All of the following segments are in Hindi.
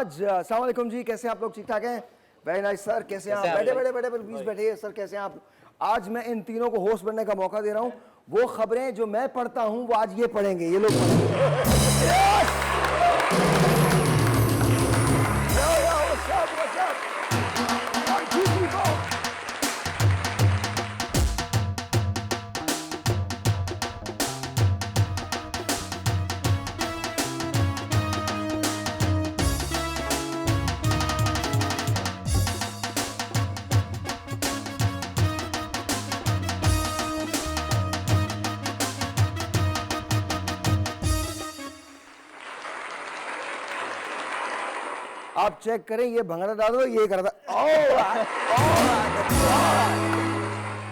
आज अस्सलाम वालेकुम जी, कैसे हैं आप लोग? ठीक ठाक हैं? वेरी नाइस सर, कैसे हैं आप? बैठे बैठे बैठे प्लीज बैठिए सर, कैसे हैं आप? आज मैं इन तीनों को होस्ट बनने का मौका दे रहा हूं। वो खबरें जो मैं पढ़ता हूं वो आज ये पढ़ेंगे, ये लोग आप चेक करें, ये भंगड़ा डालो, ये करता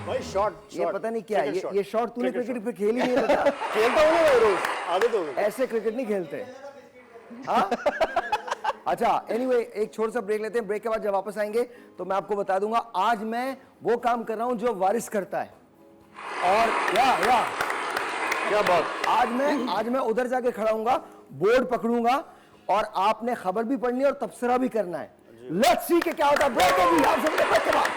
भाई शॉट ये पता नहीं क्या है ये शॉट तूने क्रिकेट पे खेल ही नहीं रहा। खेलता हूँ ना रोज, आदत हो गई। ऐसे क्रिकेट नहीं खेलते हाँ? अच्छा एनीवे एक छोटा सा ब्रेक लेते हैं। ब्रेक के बाद जब वापस आएंगे तो मैं आपको बता दूंगा आज मैं वो काम कर रहा हूं जो वारिस करता है। और क्या बात। आज मैं उधर जाके खड़ा हूंगा, बोर्ड पकड़ूंगा और आपने खबर भी पढ़नी है और तबसरा भी करना है। लेट्स सी के क्या होता है। ब्रेक है जी, आप सबके ब्रेक के बाद।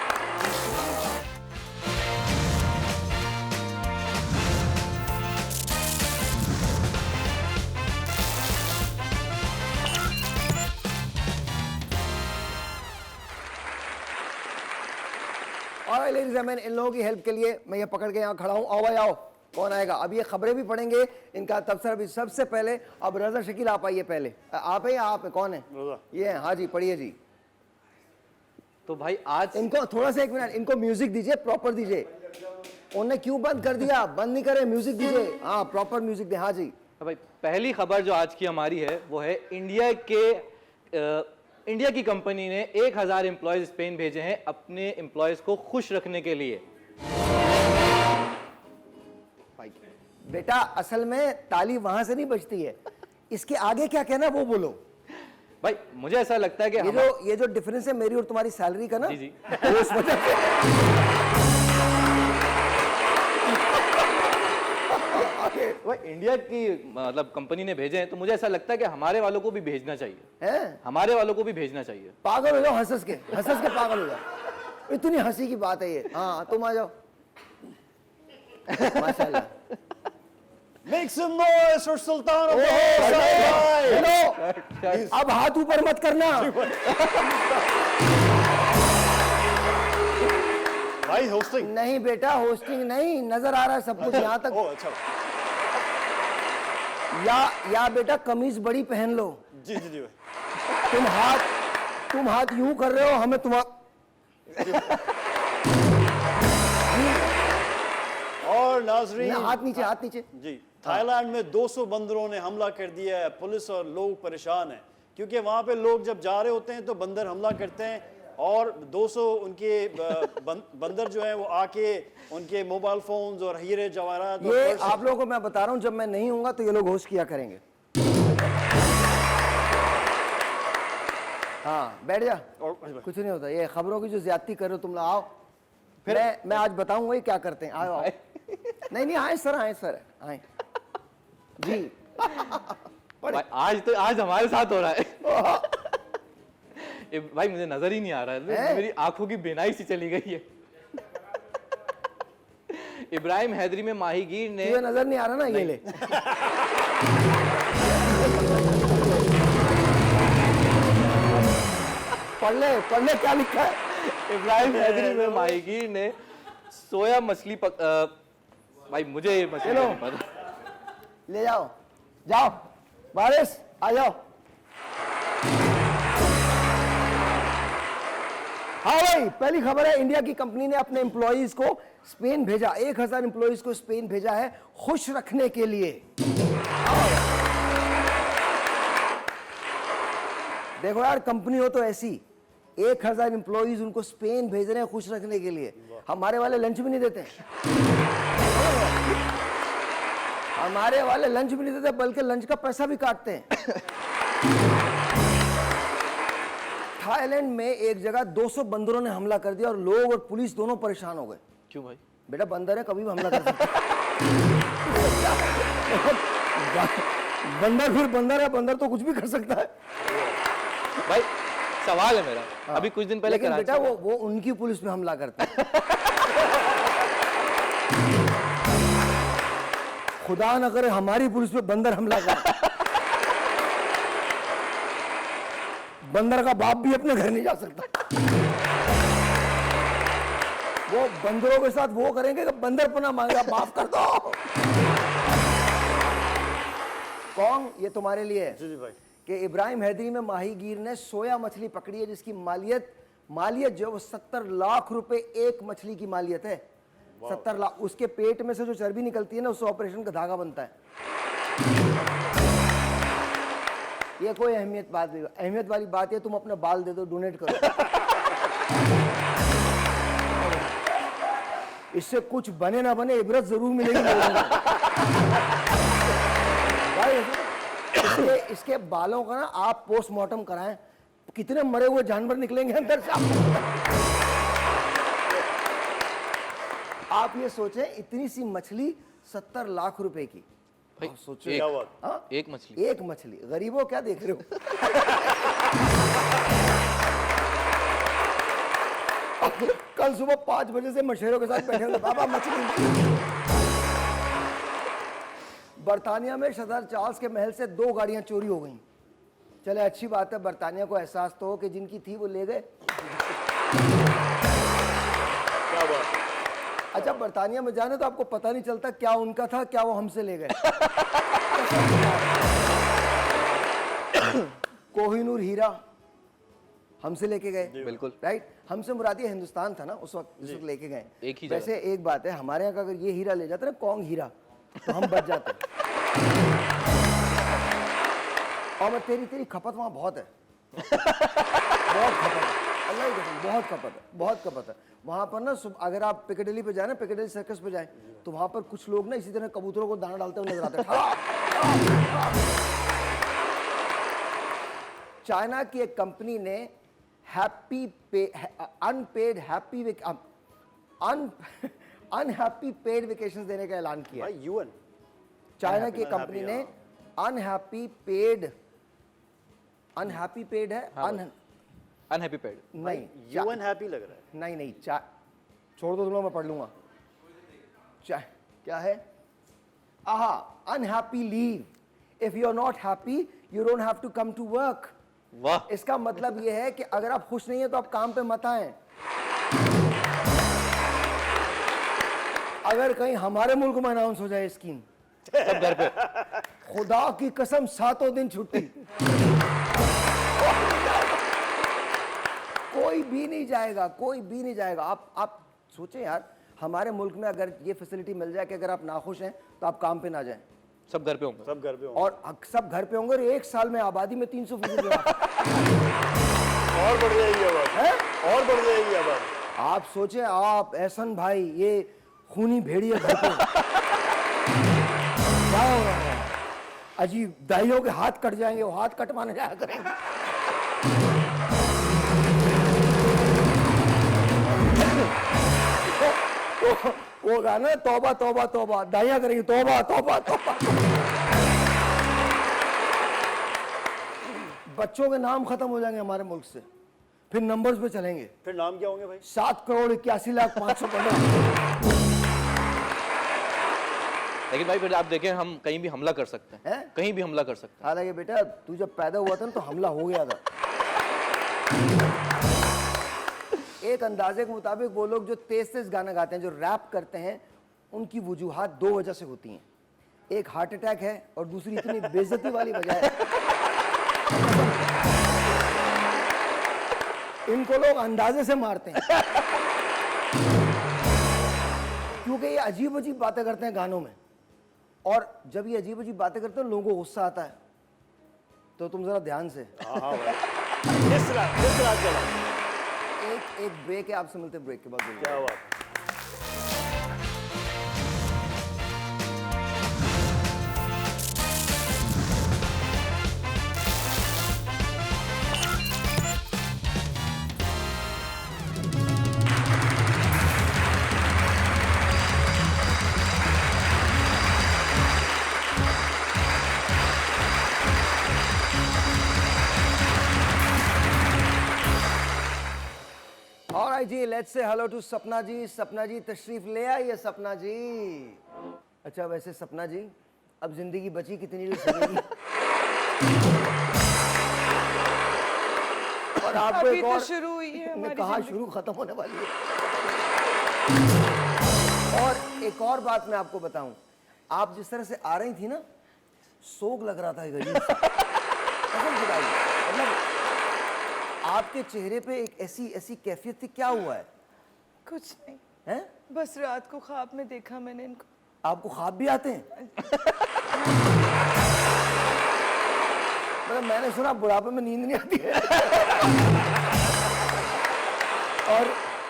और लेडीज एंड जेंटलमैन, इन लोगों की हेल्प के लिए मैं ये पकड़ के यहाँ खड़ा हूँ। आओ भाई आओ, कौन आएगा? अब ये खबरें भी पढ़ेंगे, इनका तबसरा भी। सबसे पहले अब रजा शकील आप आइए। पहले आप है या आप है? कौन है ये? हाँ जी पढ़िए जी। तो भाई आज इनको थोड़ा सा एक मिनट, इनको म्यूजिक दीजिए, प्रॉपर दीजिए। उन्होंने क्यों बंद कर दिया? बंद नहीं करे, म्यूजिक दीजिए। हाँ प्रॉपर म्यूजिक दे। हाँ जी भाई पहली खबर जो आज की हमारी है वो है इंडिया की कंपनी ने 1000 एम्प्लॉयज स्पेन भेजे हैं अपने एम्प्लॉयज को खुश रखने के लिए। बेटा असल में ताली वहां से नहीं बजती है, इसके आगे क्या कहना वो बोलो। भाई मुझे ऐसा लगता है कि ये जो डिफरेंस है मेरी और तुम्हारी सैलरी का ना, जी जी तो उस वजह से भाई इंडिया की मतलब कंपनी ने भेजे हैं तो मुझे ऐसा लगता है कि हमारे वालों को भी भेजना चाहिए है। हमारे वालों को भी भेजना चाहिए। पागल हो जाओ, हंस के पागल हो जाओ। इतनी हंसी की बात है ये। हाँ तुम आ जाओ। माशाल्लाह। Make some noise for Sultan of the hello, अब हाथ ऊपर मत करना। भाई होस्टिंग नहीं बेटा होस्टिंग नहीं, नजर आ रहा है सब कुछ यहाँ तक। अच्छा या बेटा कमीज बड़ी पहन लो। जी जी जी तुम हाथ यूं कर रहे हो, हमें और नाजरीन हाथ नीचे जी। थाईलैंड में 200 बंदरों ने हमला कर दिया है। पुलिस और लोग परेशान हैं क्योंकि वहां पे लोग जब जा रहे होते हैं तो बंदर हमला करते हैं और 200 उनके बंदर जो हैं वो आके उनके मोबाइल फोन्स और हीरे जवाहरात। ये आप लोगों को मैं बता रहा हूं, जब मैं नहीं हूंगा तो ये लोग होस्ट किया करेंगे। हाँ बैठ जा, कुछ नहीं होता। ये खबरों की जो ज्यादती कर रहे हो तुम लोग, आओ फिर मैं आज बताऊंगा ये क्या करते हैं। आओ नहीं आए सर आए जी। आज हमारे साथ हो रहा है। भाई मुझे नजर ही नहीं आ रहा है, मेरी आंखों की बेनाई सी चली गई है। इब्राहिम हैदरी में माहीगीर ने नजर नहीं आ रहा ना, ये ले। पढ़ ले क्या लिखा है। इब्राहिम हैदरी में माहीगीर ने सोया मछली भाई मुझे ये मछली नहीं पता। ले जाओ बारिश आ जाओ। हाँ भाई पहली खबर है, इंडिया की कंपनी ने अपने एम्प्लॉइज को स्पेन भेजा। 1000 एम्प्लॉइज को स्पेन भेजा है खुश रखने के लिए। देखो यार, कंपनी हो तो ऐसी 1000 एम्प्लॉइज उनको स्पेन भेज रहे हैं खुश रखने के लिए। हमारे वाले लंच भी नहीं देते, बल्कि लंच का पैसा भी काटते हैं। थाईलैंड में एक जगह 200 बंदरों ने हमला कर दिया और लोग और पुलिस दोनों परेशान हो गए। क्यों भाई? बेटा बंदर है, कभी भी हमला कर सकता है। बंदर फिर बंदर है, बंदर तो कुछ भी कर सकता है। भाई सवाल है मेरा, अभी कुछ दिन पहले लेकिन कराची बेटा वो उनकी पुलिस पे हमला करते हैं। खुदा न करे हमारी पुलिस पे बंदर हमला करे। बंदर का बाप भी अपने घर नहीं जा सकता। वो बंदरों के साथ वो करेंगे कि बंदर पना मांगेगा, माफ कर दो। कौन ये तुम्हारे लिए है जी भाई। कि इब्राहिम हैदरी में माहीगीर ने सोया मछली पकड़ी है जिसकी मालियत जो वो 70 लाख रुपए एक मछली की मालियत है। 70 लाख। उसके पेट में से जो चर्बी निकलती है ना, उससे ऑपरेशन का धागा बनता है। ये कोई अहमियत वाली बात है, तुम अपने बाल दे दो, डोनेट करो। इससे कुछ बने ना बने इबरत जरूर मिलेगी लोगों को। भाई इसके बालों का ना आप पोस्टमार्टम कराएं, कितने मरे हुए जानवर निकलेंगे अंदर से। आप ये सोचें, इतनी सी मछली 70 लाख रुपए की। भाई सोचो क्या बात। हाँ? एक मछली। एक मछली। गरीबों क्या देख रहे हो? कल सुबह 5 बजे से मशेरों के साथ बैठे हुए, बाबा मछली। बर्तानिया में सदर चार्ल्स के महल से 2 गाड़ियां चोरी हो गई। चले अच्छी बात है, बर्तानिया को एहसास तो हो कि जिनकी थी वो ले गए। क्या बात। अच्छा, बर्तानिया में जाने तो आपको पता नहीं चलता क्या उनका था, क्या वो हमसे ले गए। कोहिनूर हीरा हमसे लेके गए। बिल्कुल। राइट। हमसे मुरादी हिंदुस्तान था ना उस वक्त लेके गए। एक ही वैसे एक बात है, हमारे यहाँ का अगर ये हीरा ले जाते ना, कौंग हीरा, तो हम बच जाते। और मैं तेरी खपत वहाँ बहुत है। बहुत खपत है, अल्लाह की कसम, बहुत खपत है वहाँ पर ना। अगर आप पिकेडिली पे जाए ना, पिकेडिली सर्कस पे जाए, तो वहाँ पर कुछ लोग ना इसी तरह कबूतरों को दाना डालते हुए नजर आते हैं। चाइना की एक कंपनी ने अनहैप्पी पेड वेकेशन देने का ऐलान किया। भाई यूएन। चाइना की कंपनी ने अनहैप्पी पेड है, अनहैप्पी पेड। नहीं, यूएन हैप्पी लग रहा है। नहीं, छोड़ दो, तुम मैं पढ़ लूंगा। क्या है? आहा, unhappy leave. If you are not happy you don't have to come to work. वाह। इसका मतलब यह है कि अगर आप खुश नहीं है तो आप काम पे मत आए। अगर कहीं हमारे मुल्क में अनाउंस हो जाए स्कीम, सब घर पे। खुदा की कसम 7 दिन छुट्टी। कोई भी नहीं जाएगा। आप सोचें यार, हमारे मुल्क में अगर ये फैसिलिटी मिल जाए कि अगर आप नाखुश हैं तो आप काम पे ना जाएं। सब घर पे होंगे। सब घर पे होंगे। और सब घर पे होंगे और 1 साल में आबादी में 300% और बढ़ जाएगी आबादी है। और बढ़ जाएगी आबादी। आप सोचें, आप एहसन भाई, ये खूनी भेड़िए घर पे क्या हो रहा है? अजीब दाइयों के हाथ कट जाएंगे, वो हाथ कटवाने जाया करेंगे। वो गाना तौबा तौबा तौबा, दाइयां करेंगे तौबा तौबा तौबा। बच्चों के नाम खत्म हो जाएंगे हमारे मुल्क से, फिर नंबर्स पे चलेंगे। फिर नाम क्या होंगे भाई? 7,81,05,500। लेकिन भाई फिर आप देखें, हम कहीं भी हमला कर सकते हैं, हैं? कहीं भी हमला कर सकते हैं। हालांकि बेटा तू जब पैदा हुआ था ना तो हमला हो गया था। एक अंदाजे के मुताबिक वो लोग जो तेज गाना गाते हैं, जो रैप करते हैं, उनकी वजूहात 2 वजह से होती हैं। एक हार्ट अटैक है और दूसरी इतनी बेइज्जती वाली वजह है। इनको लोग अंदाजे से मारते हैं क्योंकि ये अजीब अजीब बातें करते हैं गानों में, और जब ये अजीब अजीब बातें करते हैं लोगों को गुस्सा आता है। तो तुम जरा ध्यान से। हाँ भाई। किस तरह चला? एक ब्रेक है, आपसे मिलते हैं ब्रेक के बाद। क्या बात है। जी, लेट्स से हेलो टू सपना जी। सपना जी तशरीफ ले आइए सपना जी। अच्छा वैसे सपना जी, अब जिंदगी बची कितनी देर सकेगी? और आपको अभी एक तो और शुरू हुई है ने हमारी कहा जिंदगी। शुरू खत्म होने वाली है। और एक और बात मैं आपको बताऊं, आप जिस तरह से आ रही थी ना, सोग लग रहा था एक अजीब सा। कसम खुदा की। मतलब आपके चेहरे पे एक ऐसी ऐसी कैफियत थी, क्या हुआ है? कुछ नहीं, हैं? बस रात को ख्वाब में देखा मैंने इनको। आपको ख्वाब भी आते हैं? मतलब मैंने सुना बुढ़ापे में नींद नहीं आती है। और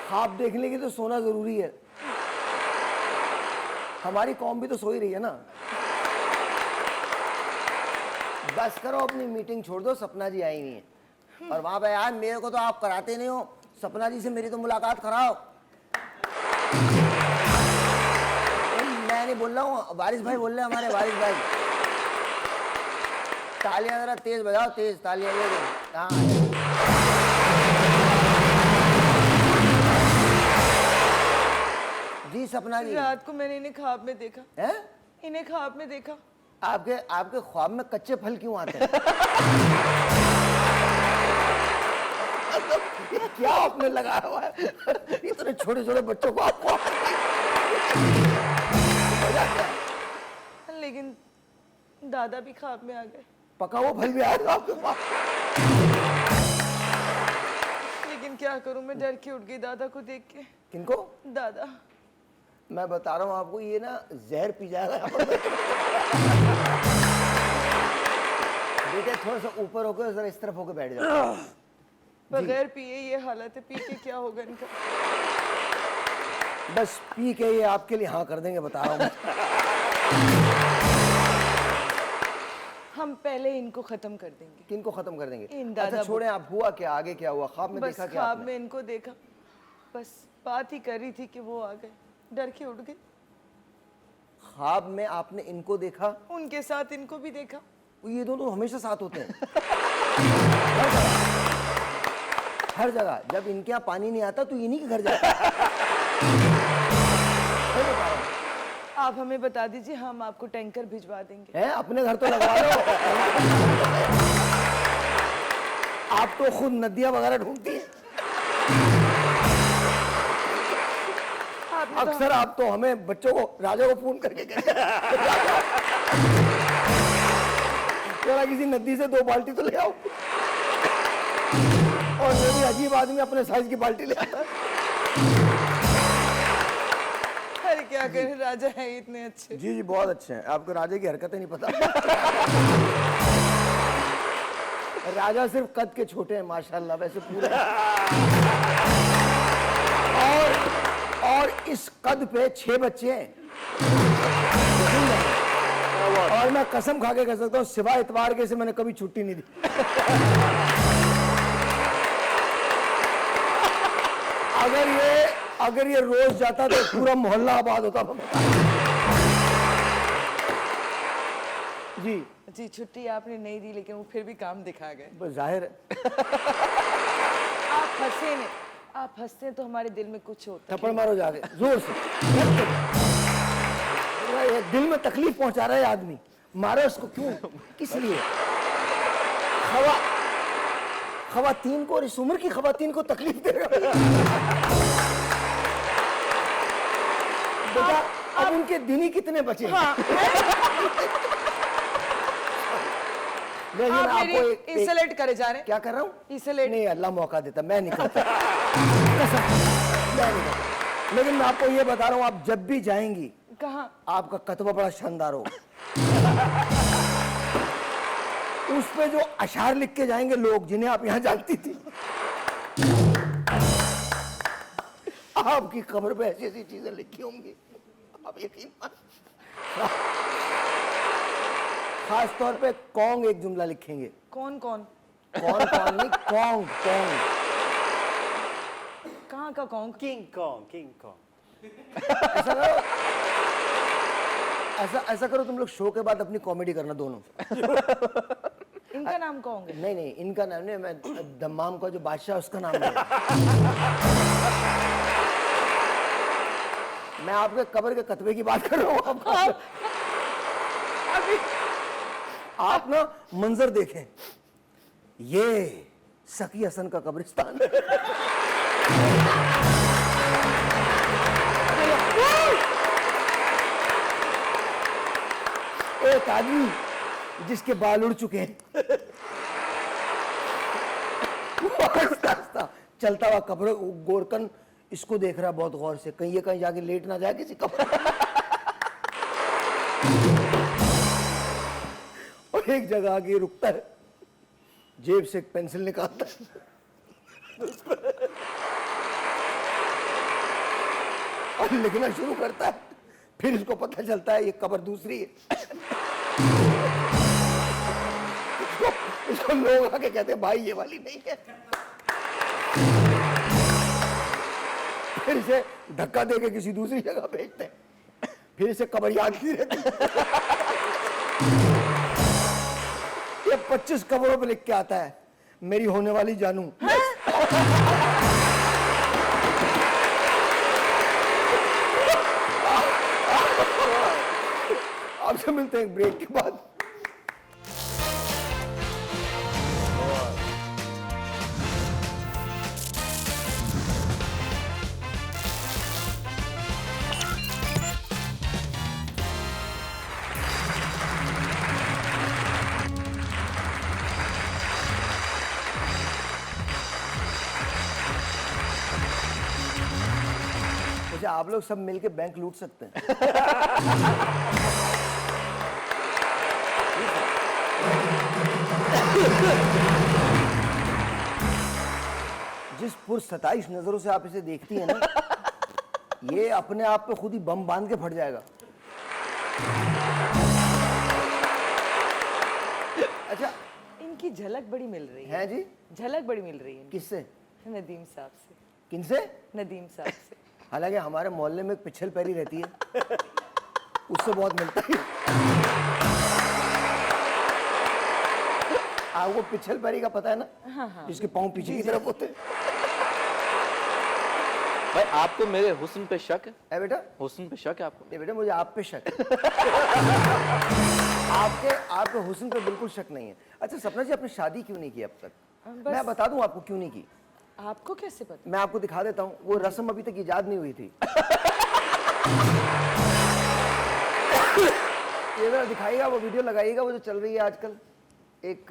ख्वाब देखने के तो सोना जरूरी है। हमारी कौम भी तो सो ही रही है ना। बस करो, अपनी मीटिंग छोड़ दो, सपना जी आई नहीं है। और वहां पे यार मेरे को तो आप कराते नहीं हो, सपना जी से मेरी तो मुलाकात कराओ। मैं नहीं बोल रहा हूँ, वारिस भाई बोल रहे हैं, हमारे वारिस भाई। तालियां जरा तेज बजाओ, तेज तालियां। हाँ जी सपना जी। रात को मैंने इन्हें ख्वाब में देखा। हैं? इन्हें ख्वाब में देखा। आपके आपके ख्वाब में कच्चे फल क्यों आते हैं? ये क्या आपने लगाया हुआ है? इतने छोटे छोटे बच्चों को आपको मजा क्या है? लेकिन दादा भी ख्वाब में आ गए। पका हुआ फल भी आएगा आपके पास? लेकिन क्या करूं, मैं डर के उठ गई दादा को देख के। किनको? दादा मैं बता रहा हूँ आपको, ये ना जहर पी जाएगा यहाँ पर। बेटे थोड़ा सा ऊपर होकर जरा इस तरफ होकर बैठ जाओ। बगैर पिए ये हालत है, पी के क्या होगा इनका। बस पी के ये आपके लिए हाँ कर देंगे, बता रहा हूँ मैं। हम पहले इनको खत्म कर देंगे। किनको खत्म कर देंगे? इन दादा अच्छा छोड़े, आप हुआ क्या, आगे क्या हुआ? ख्वाब में बस देखा क्या ख्वाब आपने? में इनको देखा, बस बात ही कर रही थी कि वो आ गए, डर के उठ गए। ख्वाब में आपने इनको देखा? उनके साथ इनको भी देखा। ये दोनों हमेशा साथ होते हैं। हर जगह जब इनके यहाँ पानी नहीं आता तो इन्हीं के घर जाता है। सही बता रहा हूँ। आप हमें बता दीजिए, हम आपको टैंकर भिजवा देंगे। हैं? अपने घर तो लगवा लो। आप तो खुद नदियां वगैरह ढूंढती हैं। आपने तो अक्सर आप तो हमें बच्चों को, राजा को फोन करके कहते हैं, जरा किसी नदी से 2 बाल्टी तो ले आओ। और ये भी अजीब आदमी अपने साइज की बाल्टी ले आता है। अरे क्या करें, राजा है इतने अच्छे। जी जी बहुत अच्छे हैं। आपको राजा की हरकतें नहीं पता। राजा सिर्फ कद के छोटे हैं माशाल्लाह, वैसे पूरे। और इस कद पे 6 बच्चे हैं। और मैं कसम खा के कह सकता हूँ, सिवाय इतवार के से मैंने कभी छुट्टी नहीं दी। अगर ये रोज जाता तो पूरा मोहल्ला आबाद होता। जी जी छुट्टी आपने नहीं दी, लेकिन वो फिर भी काम दिखा गए। बस जाहिर है। आप हंसे नहीं, आप हंसते हैं तो हमारे दिल में कुछ होता है। थप्पड़ मारो जाके जोर से। ये दिल में तकलीफ पहुंचा रहा है आदमी, मारो उसको। क्यों, किस लिए? खवातीन को और इस उम्र की खवातीन को तकलीफ दे रहा है। बेटा अब उनके दिन ही कितने बचे हैं? हाँ, लेकिन आप आपको मेरी एक इंसल्ट करे जा रहे हैं। क्या कर रहा हूँ? इंसल्ट नहीं, अल्लाह मौका देता, मैं नहीं करता। कसम, मैं नहीं करता। लेकिन मैं आपको ये बता रहा हूँ, आप जब भी जाएंगी कहाँ? आपका कतबा बड़ा शानदार हो। उस पे जो अशार लिख के जाएंगे लोग, जिन्हें आप यहाँ जानती थी, आपकी कब्र पे ऐसी ऐसी चीजें लिखी होंगी, आप यकीन मानिए। खास तौर पे कौंग एक जुमला लिखेंगे। कौन कौन? कौन कौन नहीं, कौंग कौंग। कहाँ का कौन? King Kong, king Kong. ऐसा करो, ऐसा करो तुम लोग, शो के बाद अपनी कॉमेडी करना दोनों। इनका नाम कहोगे? नहीं नहीं, इनका नाम नहीं, मैं दम्माम का जो बादशाह है, उसका नाम नहीं। मैं आपके कब्र के कतबे की बात कर रहा हूँ। अभी आप ना मंजर देखें, ये सकी हसन का कब्रिस्तान है। एक आदमी जिसके बाल उड़ चुके हैं, वो आस्ता आस्ता चलता हुआ कब्र, गोरकन इसको देख रहा बहुत गौर से, कहीं ये कहीं जाके लेट ना जाए किसी कब्र। और एक जगह आके रुकता है, जेब से एक पेंसिल निकालता है, और लिखना शुरू करता है। फिर इसको पता चलता है ये कब्र दूसरी है। इसको लोग आके कहते हैं भाई ये वाली नहीं है। फिर इसे धक्का देके किसी दूसरी जगह भेजते हैं, फिर इसे कब्र याद नहीं रहती। ये 25 कब्रों पे लिख के आता है, मेरी होने वाली जानू। आपसे मिलते हैं ब्रेक के बाद। अच्छा, आप लोग सब मिलके बैंक लूट सकते हैं। जिस पुरसताइश नजरों से आप इसे देखती हैं ना, ये अपने आप पे खुद ही बम बांध के फट जाएगा। अच्छा, इनकी झलक बड़ी मिल रही है। है जी? झलक बड़ी मिल रही है इनकी। किससे? नदीम साहब से। किनसे? नदीम साहब से। हालांकि हमारे मोहल्ले में एक पिछल पैरी रहती है, उससे बहुत मिलता है। आपको पिछल पैरी का पता है ना? हाँ। जिसके पाँव पीछे की तरफ होते हैं। भाई आपको मेरे हुस्न पे शक है? है बेटा? हुस्न पे शक है आपको? ये बेटा मुझे आप पे शक है। आपके हुस्न पे बिल्कुल शक नहीं है। अच्छा सपना जी, आपने शादी क्यों नहीं की अब तक? बस- मैं बता दूं आपको क्यों नहीं की। आपको कैसे पता? मैं आपको दिखा देता हूँ, वो रस्म अभी तक इजाद नहीं हुई थी। ये जरा दिखाइएगा, वो वीडियो लगाइएगा, वो जो चल रही है आजकल। एक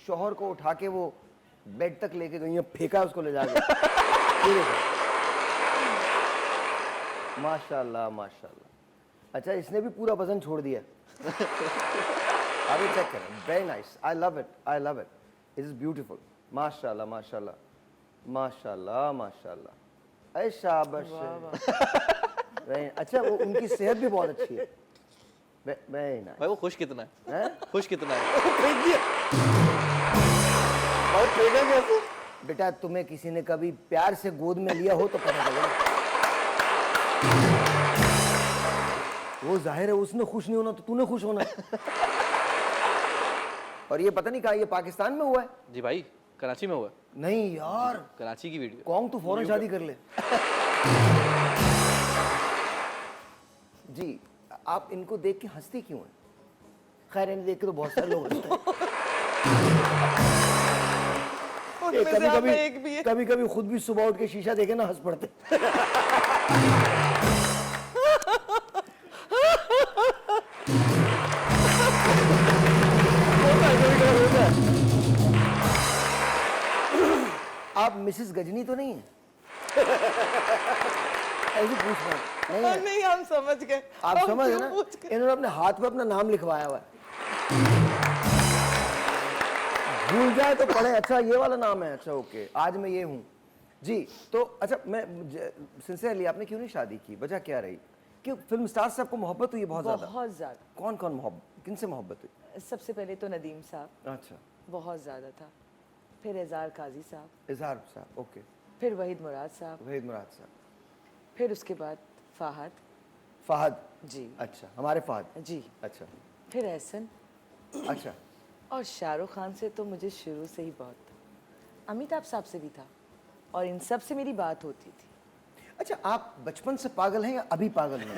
शौहर को उठा के वो बेड तक लेके गई है, फेंका उसको ले जाके। ये देखो। माशाल्लाह माशाल्लाह। अच्छा, इसने भी पूरा वजन छोड़ दिया। अभी चेक करें, very nice, I love it, I love it, it is beautiful. माशाल्लाह माशाल्लाह माशाल्लाह माशाल्लाह। अरे शाबाश। अच्छा, वो उनकी सेहत भी बहुत अच्छी है। Very nice. भाई वो खुश कितना है? हैं? खुश कितना है? और फेंका कैसे? बेटा तुम्हें किसी ने कभी प्यार से गोद में लिया हो तो पता चलेगा। वो जाहिर है उसने खुश नहीं होना तो तूने खुश होना। और ये पता नहीं कहाँ, ये पाकिस्तान में हुआ है? जी भाई, कराची में हुआ है। नहीं यार, कराची की वीडियो। कौन तू फौरन शादी कर ले। जी, आप इनको देख के हंसती क्यों हैं? खैर इन्हें देख के तो बहुत सारे लोग हंसते हैं। उनमें से आप में एक भी है। कभी कभी खुद भी सुबह उठ के शीशा देखे ना हंस पड़ते। आप मिसेस गजनी तो नहीं है? ऐसे पूछ रहा हूं। नहीं है? नहीं, हम समझ गए। आप हम समझ क्यों ना, पूछ गए? इन्होंने अपने हाथ पे अपना नाम लिखवाया हुआ है। भूल जाए तो पढ़े, अच्छा ये वाला नाम है, अच्छा ओके, आज मैं ये हूँ जी। तो अच्छा, मैं सिंसियरली, आपने क्यों नहीं शादी की? वजह क्या रही? क्यों फिल्म स्टार से आपको मोहब्बत हुई बहुत ज्यादा? बहुत ज्यादा। कौन कौन मोहब्बत, किनसे मोहब्बत हुई? सबसे पहले तो नदीम साहब, अच्छा, बहुत ज्यादा था। फिर एजार काजी साहब, इजहार साहब, ओके, फिर वहीद मुराद साहब, वहीद मुराद साहब, फिर उसके बाद फहद फहद जी, अच्छा, हमारे फहद जी, अच्छा फिर एहसन, अच्छा, और शाहरुख खान से तो मुझे शुरू से ही बहुत था, अमिताभ साहब से भी था, और इन सब से मेरी बात होती थी। अच्छा, आप बचपन से पागल हैं या अभी पागल हैं?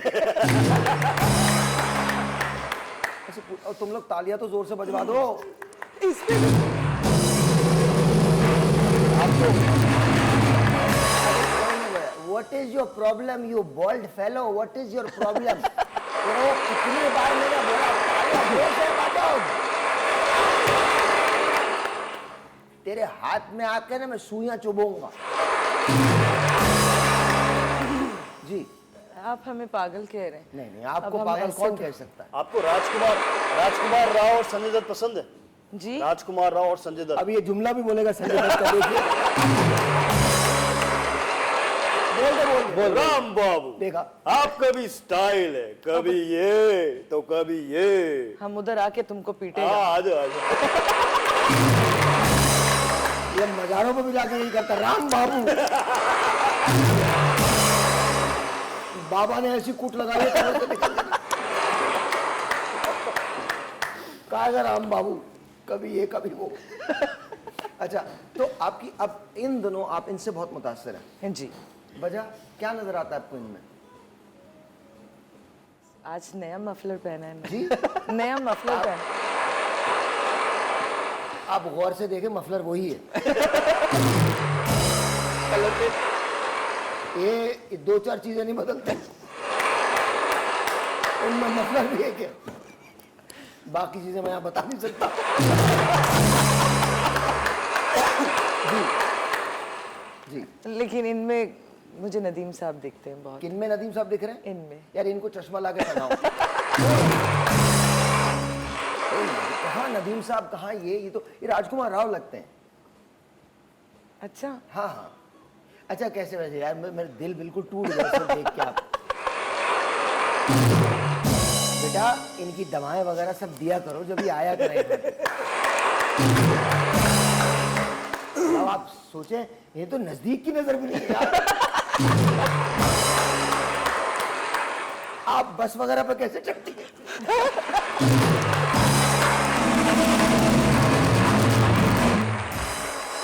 अच्छा, और तुम लोग तालियां तो जोर से बजवा दो। What is your problem, you bald fellow? What is your problem? कितनी बार मैंने बोला तालियां जोर से बजाओ। तेरे हाथ में आके ना मैं सुइयां चुभूंगा। जी आप हमें पागल कह रहे हैं। नहीं, आपको अब हम पागल ऐसे कौन तो- कह सकता है? आपको राजकुमार राव और संजय दत्त पसंद है? जी राजकुमार राव और संजय दत्त। अब ये जुमला भी बोलेगा संजय दत्त का, देखिए। बोल राम बाबू, देखा, आपका भी स्टाइल है, कभी ये तो कभी ये। हम उधर आके तुमको पीटेगा। हाँ, आ जाओ। ये मजारों में भी जाके यही करता, राम बाबू। बाबा ने ऐसी कूट लगाई है कमर से निकल गई। कहा राम बाबू, कभी ये कभी वो। अच्छा, तो आपकी अब इन दिनों आप इनसे बहुत मुतासर हैं। जी, वजह क्या नजर आता है आपको इनमें? आज नया मफलर पहना है जी? मैंने। नया मफलर पहना। आप गौर से देखें, मफलर वही है। ये दो चार चीजें नहीं बदलते, उनमें मफलर भी है क्या? बाकी चीजें मैं यहाँ बता नहीं सकता। जी जी। लेकिन इनमें मुझे नदीम साहब दिखते हैं बहुत। किन में नदीम साहब दिख रहे हैं? इनमें। यार इनको चश्मा ला के पहनाओ। कहाँ नदीम साहब, कहाँ ये तो ये राजकुमार राव लगते हैं। अच्छा, हाँ हाँ। अच्छा, कैसे वैसे यार मेरा दिल बिल्कुल टूट गया सब देख के। आप बेटा इनकी दवाएं वगैरह सब दिया करो जब ये आया करें। अब आप सोचें, ये तो नजदीक की नजर भी नहीं है यार। आप बस वगैरह पे कैसे चढ़ती है?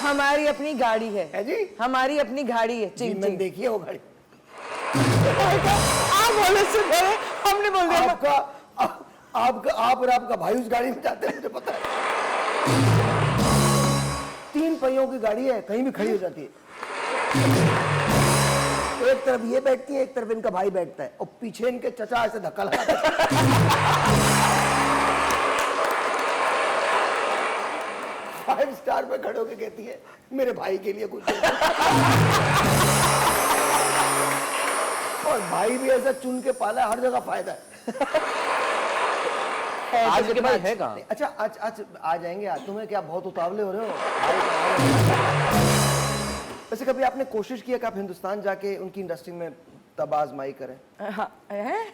हमारी अपनी गाड़ी है जी? हमारी अपनी गाड़ी है। जी, चिंग मैंने चिंग। देखी है वो गाड़ी। आप बोले सुन, हमने बोल दिया। आप और आपका भाई उस गाड़ी में जाते हैं, मुझे पता है। 3 पहियों की गाड़ी है, कहीं भी खड़ी हो जाती है। एक तरफ ये बैठती है, एक तरफ इनका भाई बैठता है, और पीछे इनके चचा ऐसे धक्का लगाते हैं। 5 स्टार पे खड़े होके कहती है मेरे भाई के लिए कुछ दे दो। और भाई भी ऐसा चुन के पाला है, हर जगह फायदा है। आज के बाद है कहाँ? अच्छा, आज आ जाएंगे। आज तुम्हें क्या बहुत उतावले हो रहे हो? वैसे कभी आपने कोशिश किया कि आप हिंदुस्तान जाके उनकी इंडस्ट्री में तब आजमाई करें? हाँ, है?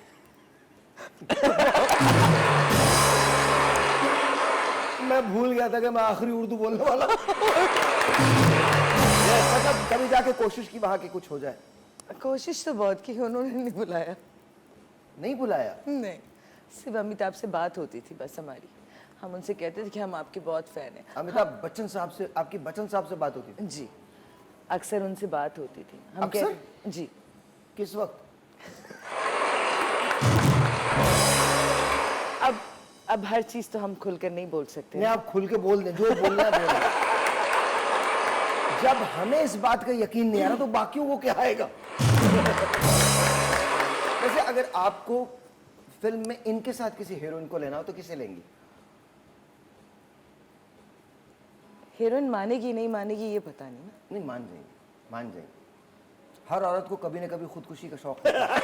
मैं भूल गया था कि मैं आखिरी उर्दू बोलने वाला हूं। मतलब कभी जाके कोशिश की वहां के कुछ हो जाए? कोशिश तो बहुत की, उन्होंने नहीं बुलाया। नहीं बुलाया? नहीं, सिर्फ अमिताभ से बात होती थी बस हमारी। हम उनसे कहते थे कि हम आपके बहुत फैन हैं। अमिताभ बच्चन साहब से, आपकी बच्चन साहब से बात होती थी? जी, अक्सर उनसे बात होती थी। हम अक्सर? जी। किस वक्त? अब हर चीज तो हम खुलकर नहीं बोल सकते। नहीं, आप खुल के बोल दें, जो बोलना है बोल दें। जब हमें इस बात का यकीन नहीं आ रहा तो बाकियों को क्या आएगा? वैसे अगर आपको फिल्म में इनके साथ किसी हीरोइन को लेना हो तो किसे लेंगी? हीरोइन मानेगी नहीं मानेगी ये पता नहीं ना। नहीं, मान जाएंगे, मान जाएंगे। हर औरत को कभी ना कभी खुदकुशी का शौक होता है।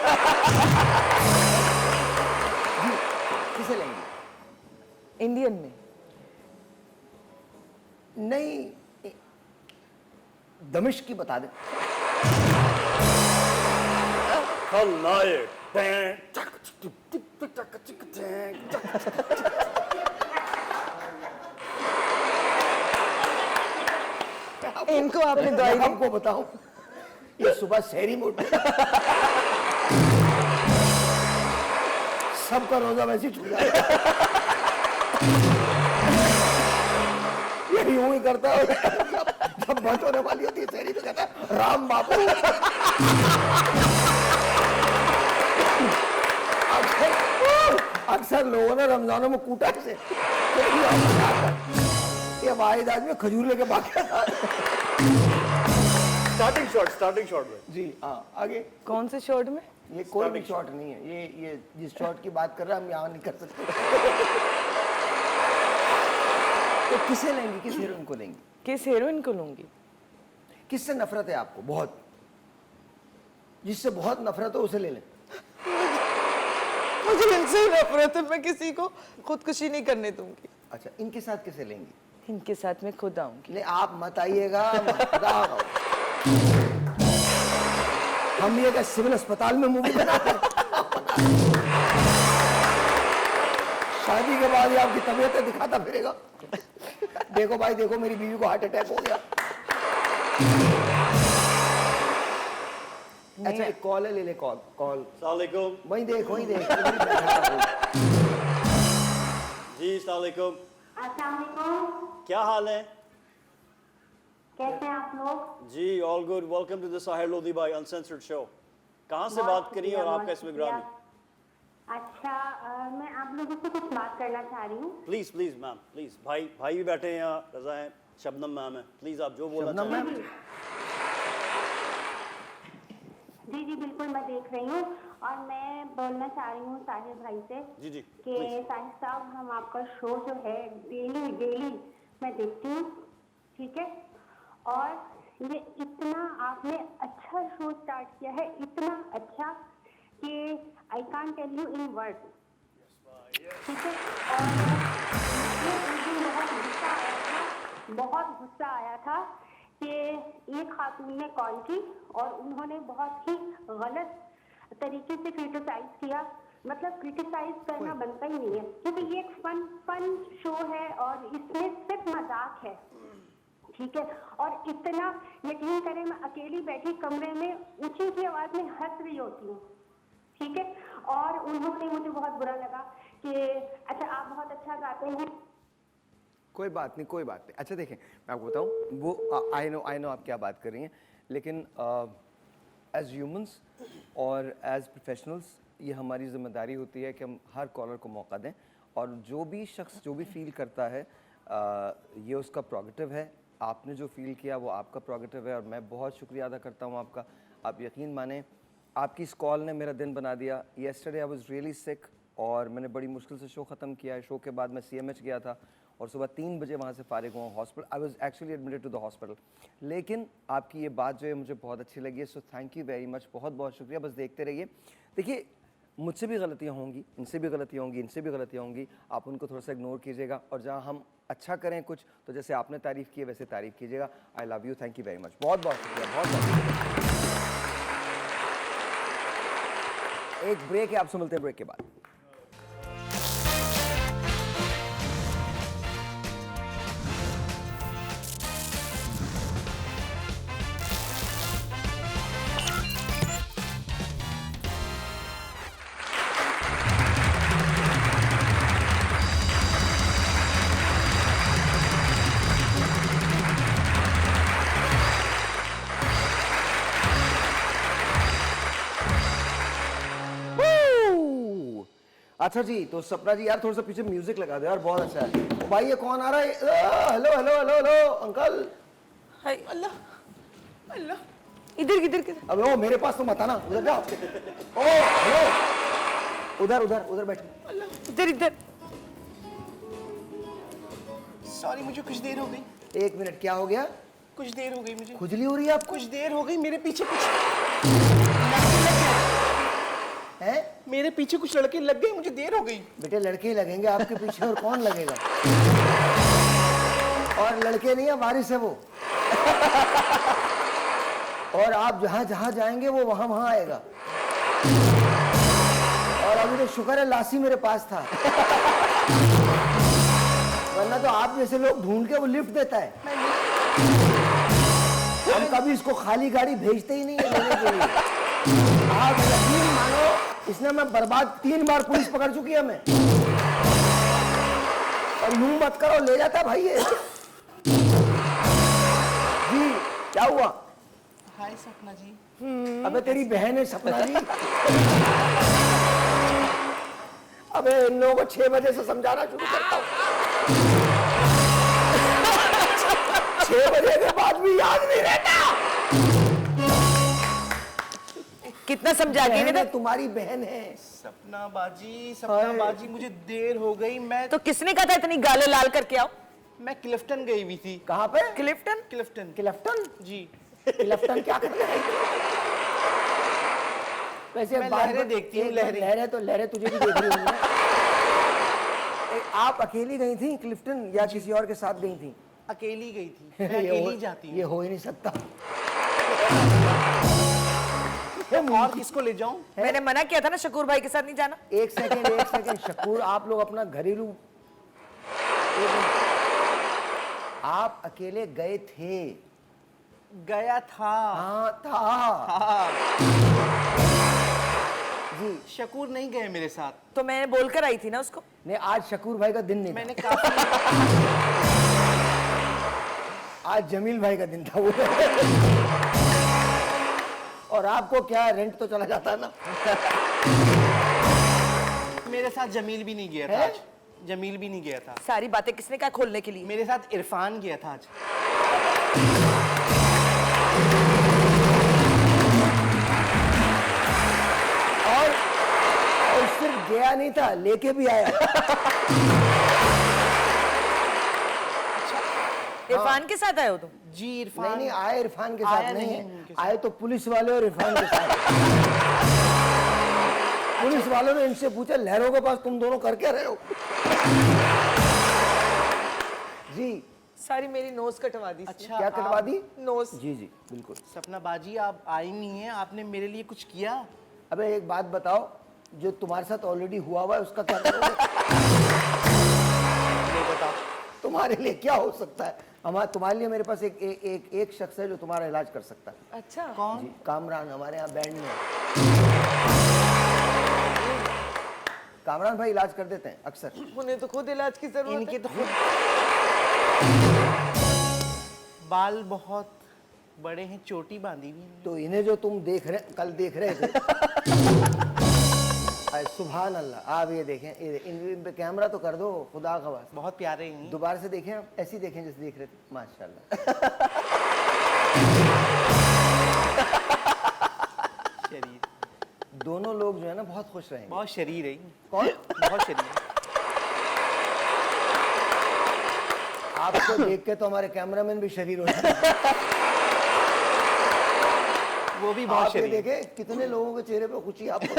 जी, किसे लेंगी? इंडियन में नहीं, दमिश्क की बता दें। खलनायक। इनको आपने दवाई दी? आपको बताऊं, ये सुबह शहरी में उठे सबका रोजा वैसे ही छूट जाता है। यूं ही करता है जब बंद होने वाली होती है शहरी तो कहता है राम बापू। अक्सर लोगों ने रमजानों में कूटा से ये वाहिद आदमी खजूर लेके भाग गया। स्टार्टिंग शॉट में जी हाँ आगे। कौन से शॉट में? ये कोई भी शॉट नहीं है, ये जिस शॉट की बात कर रहे हैं हम यहाँ नहीं कर सकते। तो किसे लेंगी, किस हीरोइन को लेंगी? किस हीरोइन को लूंगी? किससे नफरत है आपको बहुत, जिससे बहुत नफरत हो उसे ले लें। मुझे इनसे ही नफरत है, मैं किसी को खुदकुशी नहीं करने दूंगी। अच्छा इनके साथ किसे लेंगी? इनके साथ मैं खुद आऊंगी। नहीं आप मत आइएगा, हम ये क्या सिविल अस्पताल में मूवी बनाते हैं? शादी के बाद ही आपकी तबीयत दिखाता फिरेगा। देखो भाई देखो मेरी बीवी को हार्ट अटैक हो गया। अच्छा एक कॉल है, ले ले कॉल। अस्सलाम वालेकुम। वहीं देख जी अस्सलाम वालेकुम। अस्सलाम वालेकुम। क्या हाल है? कैसे हैं आप लोग? जी all good. Welcome to the Sahir Lodhi भाई अनसेंसर्ड शो। कहाँ से बात करी और आपका इसमें ग्रामी? अच्छा मैं आप लोगों से कुछ बात करना चाह रही हूँ। Please please ma'am please. भाई भी बैठे हैं यहाँ, रजा है, शबनम मैम है, प्लीज आप जो बोलना शबनम चाहें। मैम। जी जी बिल्कुल मैं देख रही हूँ और मैं बोलना चाह रही हूँ साहिर भाई से जी जी कि साहिर साहब हम आपका शो जो है डेली मैं देखती हूँ, ठीक है, और ये इतना आपने अच्छा शो स्टार्ट किया है, इतना अच्छा कि I can't tell you in words, ठीक है। और मुझे उस दिन बहुत गुस्सा आया था कि एक खातून ने कॉल की और उन्होंने बहुत ही गलत तरीके से क्रिटिसाइज किया। मतलब क्रिटिसाइज करना बनता ही नहीं है क्योंकि ये एक फन शो है और इसमें सिर्फ मजाक है, ठीक है। और इतना यकीन करें मैं अकेली बैठी कमरे में ऊंची ऊंची आवाज में हंस रही होती हूँ, ठीक है। और उन्होंने मुझे बहुत बुरा लगा कि अच्छा आप बहुत अच्छा गाते हैं। कोई बात नहीं। अच्छा देखें मैं आपको बताऊं, वो आई नो आप क्या बात कर रही हैं, लेकिन एज ह्यूमंस और एज प्रोफेशनल्स ये हमारी जिम्मेदारी होती है कि हम हर कॉलर को मौका दें और जो भी शख्स जो भी फील करता है ये उसका प्रोगेटिव है। आपने जो फील किया वो आपका प्रोगेटिव है और मैं बहुत शुक्रिया अदा करता हूँ आपका। आप यकीन माने आपकी इस कॉल ने मेरा दिन बना दिया। येस्टरडे आई वाज रियली सिक और मैंने बड़ी मुश्किल से शो ख़त्म किया है। शो के बाद मैं CMH गया था और सुबह 3 बजे वहाँ से फारिग हुआ hospital. I was actually admitted to the hospital. लेकिन आपकी ये बात जो है मुझे बहुत अच्छी लगी है, so thank you very much, बहुत बहुत शुक्रिया। बस देखते रहिए। देखिए मुझसे भी गलतियाँ होंगी, इनसे भी गलतियाँ होंगी, इनसे भी गलतियाँ होंगी, आप उनको थोड़ा सा इग्नोर कीजिएगा और जहाँ हम अच्छा करें कुछ तो जैसे आपने तारीफ़ की है वैसे तारीफ़ कीजिएगा। I love you, thank you very much, बहुत बहुत शुक्रिया, बहुत बहुत। एक ब्रेक है, आपसे मिलते हैं ब्रेक के बाद। अच्छा जी, तो सपना जी यार थोड़ा सा पीछे म्यूजिक लगा दो यार, बहुत अच्छा है। ओ भाई ये कौन आ रहा है? Hello hello hello hello uncle. हाय अल्लाह अल्लाह, इधर किधर किधर? अब ओ मेरे पास तो मत आना, उधर जाओ। ओ हेलो, उधर उधर उधर बैठो। अल्लाह इधर इधर। सॉरी मुझे कुछ देर हो गई। 1 मिनट, क्या हो गया? कुछ देर हो गई मुझे। खुजली हो रही है आपको? कुछ देर हो गई, मेरे पीछे कुछ है? मेरे पीछे कुछ लड़के लग गए, मुझे देर हो गई। बेटे लड़के ही लगेंगे आपके पीछे, और कौन लगेगा? और लड़के नहीं है, वारिस है वो। और आप जहां जहां जाएंगे वो वहां वहां आएगा। और अभी तो शुक्र है लासी मेरे पास था, वरना तो आप जैसे लोग ढूंढ के वो लिफ्ट देता है। हम कभी इसको खाली गाड़ी भेजते ही नहीं है लेने के लिए। आप यकीन मानो इसने मैं बर्बाद 3 बार पुलिस पकड़ चुकी है हमें। और यूं मत करो, ले जाता भाई ये। क्या हुआ? हाय सपना जी। अबे तेरी बहन है सपना जी। अबे इन लोगों को 6 बजे से समझाना शुरू करता हूँ। 6 बजे के बाद भी याद नहीं रहता। कितना समझा के बहन इन्हें है, तुम्हारी बहन है। सपना बाजी मुझे देर हो गई। तो किसने कहा था इतनी गालें लाल करके आओ? मैं क्लिफ्टन गई हुई थी। कहाँ पे? क्लिफ्टन? क्लिफ्टन क्लिफ्टन? जी। क्लिफ्टन क्या करते हैं? वैसे मैं बात लहरें देखती हूँ, एक लहरें। लहरें तो लहरें तुझे भी देख रही होंगी। आप अकेली गई थी क्लिफ्टन या किसी और के साथ गई थी? अकेली गई थी। मैं अकेली जाती ये हूँ। हो ही नहीं सकता। और किसको ले जाऊं? मैंने मना किया था ना शकूर भाई के साथ नहीं जाना। एक सेकंड शकूर, आप लोग अपना घरेलू, एक मिनट। आप अकेले गए थे? गया था। हाँ था। हाँ। जी शकूर नहीं गए मेरे साथ। तो मैं बोलकर आई थी ना उसको। नहीं, आज शकूर भाई का दिन नहीं मैंने था। काफी आज जमील भाई का दिन था वो। और आपको क्या है, रेंट तो चला जाता है ना। मेरे साथ जमील भी नहीं गया था है? आज। जमील भी नहीं गया था। सारी बातें किसने कहा खोलने के लिए? मेरे साथ इरफान गया था आज। और सिर्फ गया नहीं था, लेके भी आया। इरफान के साथ आए हो तुम? जी नहीं इरफान। नहीं, आए इरफान के आया साथ नहीं नहीं उनके है, साथ। आए तो पुलिस वाले और इरफान के साथ। पुलिस वालों ने इनसे पूछा, लहरों के पास तुम दोनों कर क्या रहे हो? जी सारी मेरी नोज कटवा दी। अच्छा क्या कटवा दी? नोज। जी जी बिल्कुल। सपना बाजी आप आई नहीं है, आपने मेरे लिए कुछ किया? अबे एक बात बताओ, जो तुम्हारे साथ ऑलरेडी हुआ हुआ है उसका क्या करोगे? ये बताओ। तुम्हारे लिए क्या हो सकता है? तुम्हारे लिए मेरे पास एक शख्स है जो तुम्हारा इलाज कर सकता है। अच्छा कौन? जी, कामरान हमारे यहाँ बैंड में है। कामरान भाई इलाज कर देते हैं अक्सर। उन्हें तो खुद इलाज की जरूरत इनके है। तो खुद बाल बहुत बड़े हैं, चोटी बांधी हुई है। तो इन्हें जो तुम कल देख रहे थे। अरे सुभान अल्लाह, आप ये देखें, इन पे कैमरा तो कर दो खुदा का वास्ता। बहुत प्यारे हैं। दोबारा से देखें, आप ऐसे ही देखें जैसे देख रहे थे। माशाल्लाह। शरीर दोनों लोग जो है ना बहुत खुश रहेंगे। बहुत शरीर है। कौन? बहुत शरीर। आपको देख के तो हमारे कैमरामैन भी शरीर हो जाते। वो भी बहुत आप ये शरीर। देखे कितने लोगों के चेहरे पे खुशी आपको।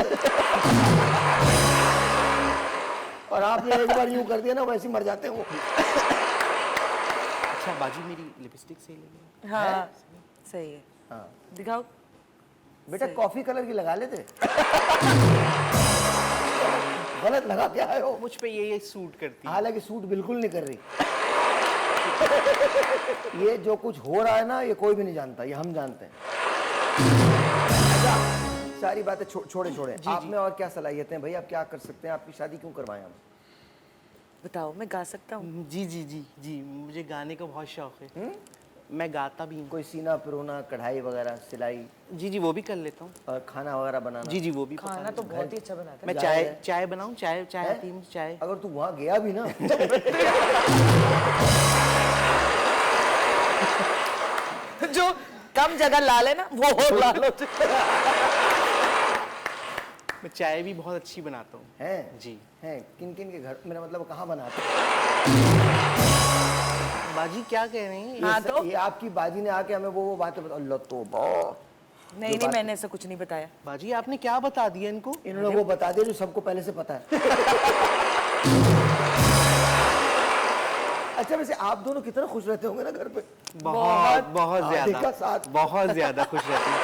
और आपने एक बार यूं कर दिया ना, वैसे ही मर जाते हैं वो। अच्छा बाजी मेरी लिपस्टिक सही लगी? हाँ सही है। हाँ दिखाओ। बेटा, कॉफी कलर की लगा लेते। गलत लगा के आए हो। मुझ पे ये सूट करती है। हालांकि सूट बिल्कुल नहीं कर रही। ये जो कुछ हो रहा है ना, ये कोई भी नहीं जानता, ये हम जानते हैं। अच्छा, सारी बातें छोड़े। आप में और क्या सलाहियतें हैं भाई? आप क्या कर सकते हैं? आपकी शादी क्यों करवाएं हम? बताओ, मैं गा सकता हूँ? जी जी जी जी, मुझे गाने का बहुत शौक है। मैं गाता भी हूँ। कोई सीना पिरोना, कढ़ाई वगैरह, सिलाई जी जी वो भी कर लेता हूँ। और खाना वगैरह बनाना? जी जी वो भी पता खाना है। तो बहुत ही अच्छा बनाता मैं चाय बनाऊँ? चाय है? आती है मुझे चाय। अगर तू वहां गया भी ना, है। जो कम जगह लाल है ना, वो और लाल हो मैं चाय भी बहुत अच्छी बनाता हूँ। है जी। है किन किन के घर, मेरा मतलब कहाँ बनाते? बाजी क्या कह रही हैं? हाँ, तो? ये आपकी बाजी ने आके हमें वो बातें बता। अल्लाह तो नहीं नहीं, मैंने ऐसा कुछ नहीं बताया। बाजी आपने क्या बता दिया इनको? इन्होंने वो बता दिया जो सबको पहले से पता है। अच्छा, वैसे आप दोनों कितना खुश रहते होंगे ना घर पे? बहुत बहुत आधे का ज्यादा, साथ। बहुत ज्यादा खुश रहती हूँ।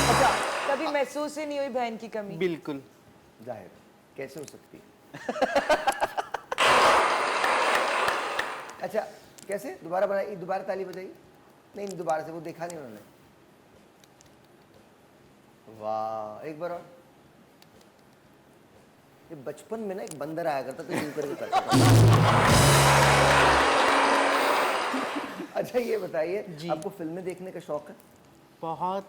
अच्छा, कभी महसूस ही नहीं हुई बहन की कमी? बिल्कुल। जाहिर कैसे हो सकती है? अच्छा, कैसे? दोबारा बनाइए, दोबारा ताली बजाइए। नहीं, दोबारा से, वो देखा नहीं उन्होंने। वाह, एक बार और। ये बचपन में ना एक बंदर आया करता था, यूं करके करता था। अच्छा ये बताइए, जी। आपको फिल्में देखने का शौक है? बहुत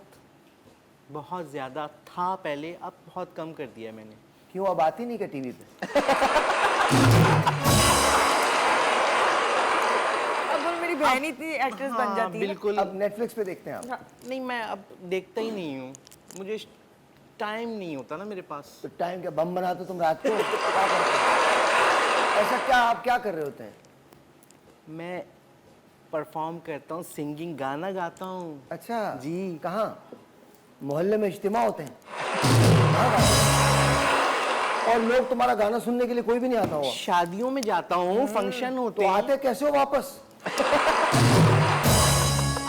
बहुत ज़्यादा था पहले, अब बहुत कम कर दिया मैंने। क्यों, अब आती नहीं क्या टीवी पे? अब वो मेरी बहन ही थी एक्ट्रेस बन हाँ, जाती है ना। बिल्कुल। अब नेटफ्लिक्स पे देखते हैं आप? हाँ, नहीं मैं अब देखता ही नहीं हूँ, मुझे टाइम नहीं होता ना मेरे पास। तो टाइम क्या बम बनाते हो तुम रात को? क्या करते हो? ऐसा क्या, आप क्या कर रहे होते हैं? मैं परफॉर्म करता हूँ, सिंगिंग, गाना गाता हूँ। अच्छा जी। कहाँ? मोहल्ले में इज्तिमा होते हैं? कहाँ गाते हैं? और लोग तुम्हारा गाना सुनने के लिए कोई भी नहीं आता होगा? शादियों में जाता हूँ, फंक्शन होते तो हैं। आते कैसे हो वापस?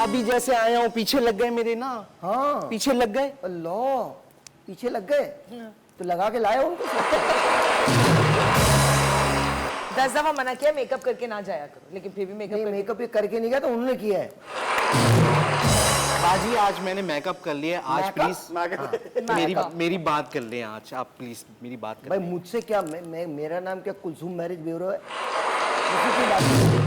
अभी जैसे आया हूँ, पीछे लग गए मेरे ना। हाँ, पीछे लग गए। अल्लाह, पीछे लग गए तो लगा के लाए उनको। 10 दफा मना किया मेकअप करके ना जाया करो, लेकिन फिर भी मेकअप नहीं, करके। मेकअप ये करके नहीं गया तो उन्होंने किया है। बाजी आज मैंने मेकअप कर लिया, आज Makeup? प्लीज मेरी बात कर लें आज, आप प्लीज मेरी बात कर भाई लें। मुझसे क्या, मैं मेरा नाम क्या कुलसुम मैरिज ब्यूरो है? मुझसे क्यों बात करें?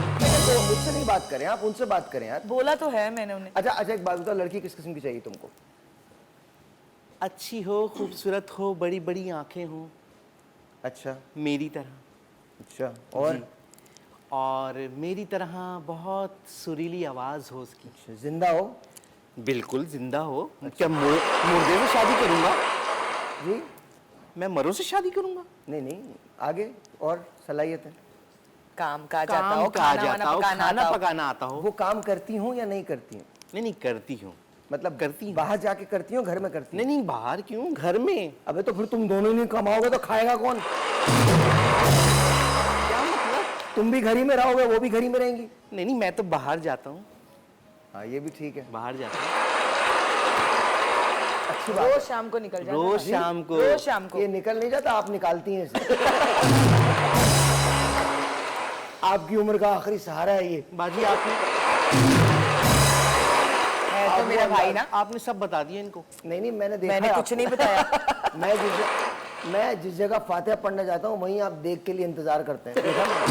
तो मुझसे नहीं बात करें, आप उनसे बात करें यार। बोला तो है मैंने उन्हें। अच्छा एक बात बताओ, लड़की किस किस्म की चाहिए तुमको? अच्छी हो, खूबसूरत हो, बड़ी बड़ी आंखें हो, अच्छा मेरी तरह। अच्छा, और? जी। और मेरी तरह बहुत सुरीली आवाज हो उसकी। अच्छा, जिंदा हो? बिल्कुल जिंदा हो। क्या मुर्दे से शादी करूंगा? जी मैं मरो से शादी करूंगा? नहीं, आगे और सलाहियत है? काम काज आता काम हो, काज खाना आता वाना हो, पकाना खाना आता हो। पकाना आता हो। वो काम करती हूँ या नहीं करती हूँ? नहीं करती हूँ। मतलब करती हूँ। बाहर जाके करती हूँ, घर में करती हूँ? नहीं बाहर क्यों, घर में। अबे तो फिर तुम दोनों ही नहीं कमाओगे तो खाएगा कौन? क्या मतलब? तुम भी घर ही में रहोगे, वो भी घर ही में रहेंगी। नहीं मैं तो बाहर जाता हूँ, हाँ ये भी ठीक है, बाहर जाता हूँ अच्छी बात रोज शाम को निकल जाता रोज है। शाम को। रोज शाम को। है। ये निकल नहीं जाता, आप निकालती हैं इसे। आपकी उम्र का आखिरी सहारा है ये। बाजी आपने है तो मेरा भाई ना। आपने सब बता दिया इनको। नहीं मैंने देखा मैंने है कुछ आपको। नहीं बताया। मैं जिस जगह फातिहा पढ़ने जाता हूँ वहीं आप देख के लिए इंतजार करते हैं, देखा मैंने।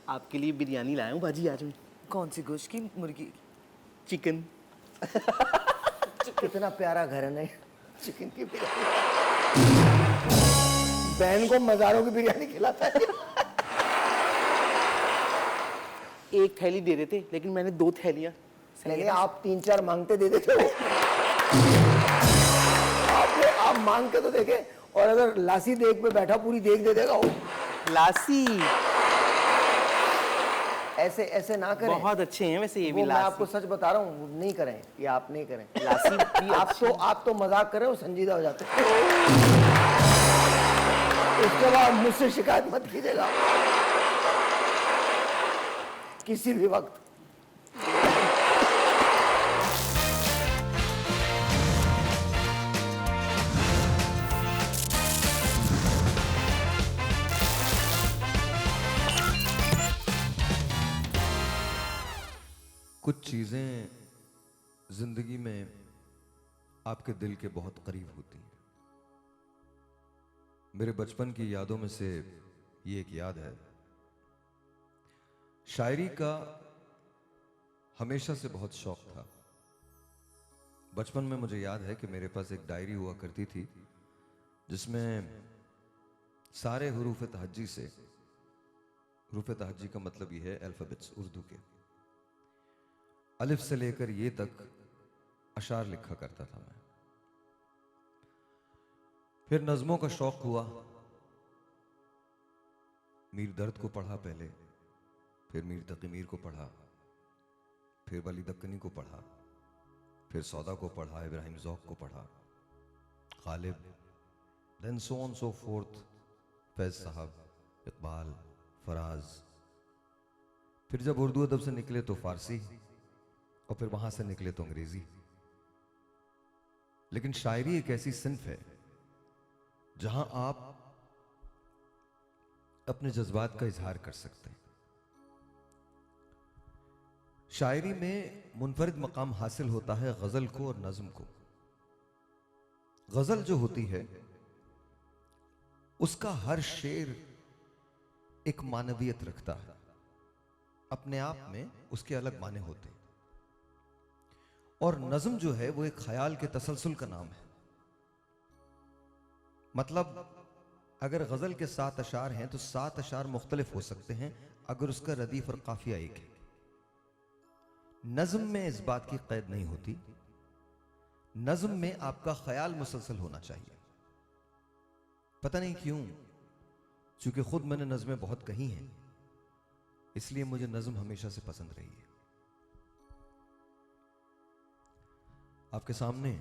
आपके लिए बिरयानी लाया हूँ बाजी आज मैं। कौन सी गोश्त की, मुर्गी की? चिकन। कितना प्यारा घर है, नहीं? चिकन की बिरयानी, बहन को मज़ारों की बिरयानी खिलाता है। एक थैली दे देते, लेकिन मैंने 2 थैलियाँ। नहीं आप 3-4 मांगते दे देते हो। आप मांग के तो देखे, और अगर लासी देख पे बैठा पूरी देख दे देगा वो। लासी ऐसे ना करें। बहुत अच्छे हैं वैसे ये भी वो मैं आपको लासी। सच बता रहा हूँ, वो नहीं करें, ये आप नहीं करें। लासी भी आप तो मजाक कर रहे हो, संजीदा हो जाते हैं। उसके बाद मुझसे शिकायत मत कीजिएगा किसी भी वक्त। कुछ चीज़ें ज़िंदगी में आपके दिल के बहुत करीब होती हैं। मेरे बचपन की यादों में से ये एक याद है। शायरी का हमेशा से बहुत शौक था। बचपन में मुझे याद है कि मेरे पास एक डायरी हुआ करती थी जिसमें सारे हुरूफ तहज्जी से, हुरूफ तहज्जी का मतलब ये है अल्फाबेट्स उर्दू के, अलिफ से लेकर ये तक अशार लिखा करता था मैं। फिर नज़मों का शौक हुआ। मीर दर्द को पढ़ा पहले, फिर मीर तकी मीर को पढ़ा, फिर वली दक्कनी को पढ़ा, फिर सौदा को पढ़ा, इब्राहिम ज़ौक़ को पढ़ा, Ghalib, then so on so forth, Faiz Sahab, Iqbal, Faraz. फिर जब उर्दू अदब से निकले तो फारसी, और फिर वहां से निकले तो अंग्रेजी। लेकिन शायरी एक ऐसी सिन्फ है जहां आप अपने जज्बात का इजहार कर सकते हैं। शायरी में मुनफरिद मकाम हासिल होता है गजल को और नज्म को। गजल जो होती है उसका हर शेर एक मानवियत रखता है। अपने आप में उसके अलग माने होते हैं। और नज्म जो है वो एक ख्याल के तसलसल का नाम है। मतलब अगर गजल के 7 अशार हैं तो 7 अशार मुख्तलिफ हो सकते हैं अगर उसका रदीफ और काफिया एक है। नज्म में इस बात की कैद नहीं होती। नज्म में आपका ख्याल मुसलसल होना चाहिए। पता नहीं क्यों, चूंकि खुद मैंने नज़में बहुत कही हैं, इसलिए मुझे नज्म हमेशा से पसंद रही है। आपके सामने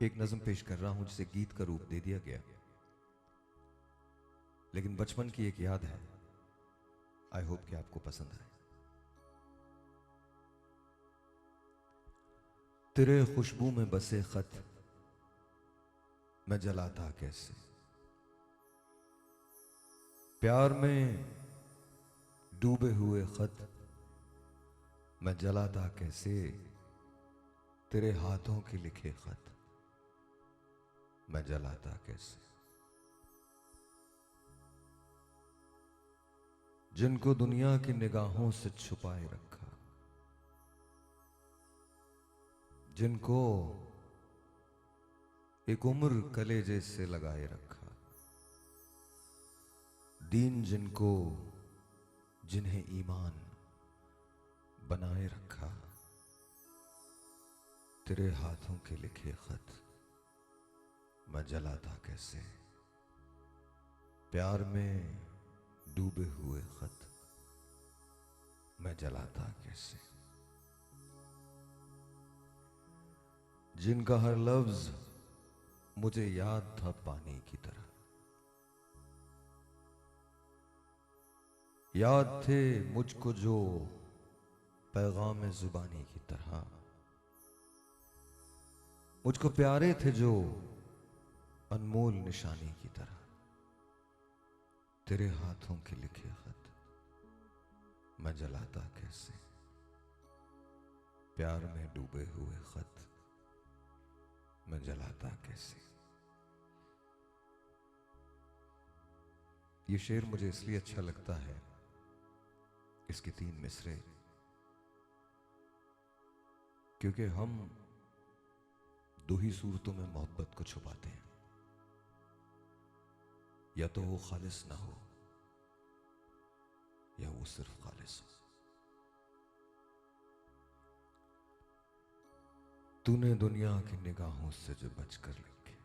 एक नज्म पेश कर रहा हूं जिसे गीत का रूप दे दिया गया, लेकिन बचपन की एक याद है। आई होप कि आपको पसंद आए। तेरे खुशबू में बसे खत मैं जलाता कैसे, प्यार में डूबे हुए खत मैं जलाता कैसे, तेरे हाथों के लिखे खत मैं जलाता कैसे। जिनको दुनिया की निगाहों से छुपाए रखा, जिनको एक उम्र कलेजे से लगाए रखा, दीन जिनको जिन्हें ईमान बनाए रखा, तेरे हाथों के लिखे खत मैं जलाता कैसे, प्यार में डूबे हुए खत मैं जलाता कैसे। जिनका हर लफ्ज मुझे याद था पानी की तरह, याद थे मुझको जो पैगाम जुबानी की तरह, मुझको प्यारे थे जो अनमोल निशानी की तरह, तेरे हाथों के लिखे खत मैं जलाता कैसे, प्यार में डूबे हुए खत मैं जलाता कैसे। ये शेर मुझे इसलिए अच्छा लगता है, इसके 3 मिसरे, क्योंकि हम 2 ही सूरतों में मोहब्बत को छुपाते हैं, या तो वो खालिस ना हो या वो सिर्फ खालिस हो। तूने दुनिया की निगाहों से जो बचकर लिखे,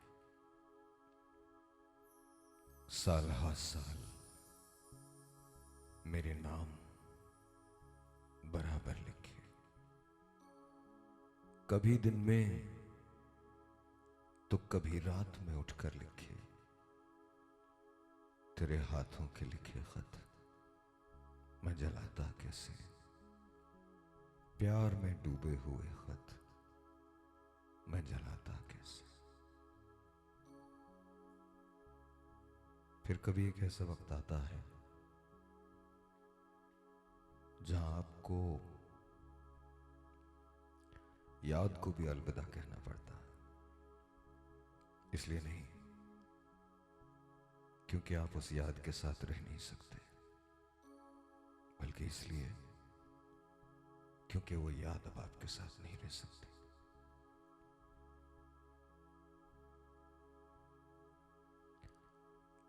साल हा साल मेरे नाम बराबर लिखे, कभी दिन में तो कभी रात में उठकर लिखे, तेरे हाथों के लिखे खत मैं जलाता कैसे, प्यार में डूबे हुए खत मैं जलाता कैसे। फिर कभी एक ऐसा वक्त आता है जहां आपको याद को भी अलविदा कहना पड़ता है। इसलिए नहीं क्योंकि आप उस याद के साथ रह नहीं सकते, बल्कि इसलिए क्योंकि वो याद अब आपके साथ नहीं रह सकती।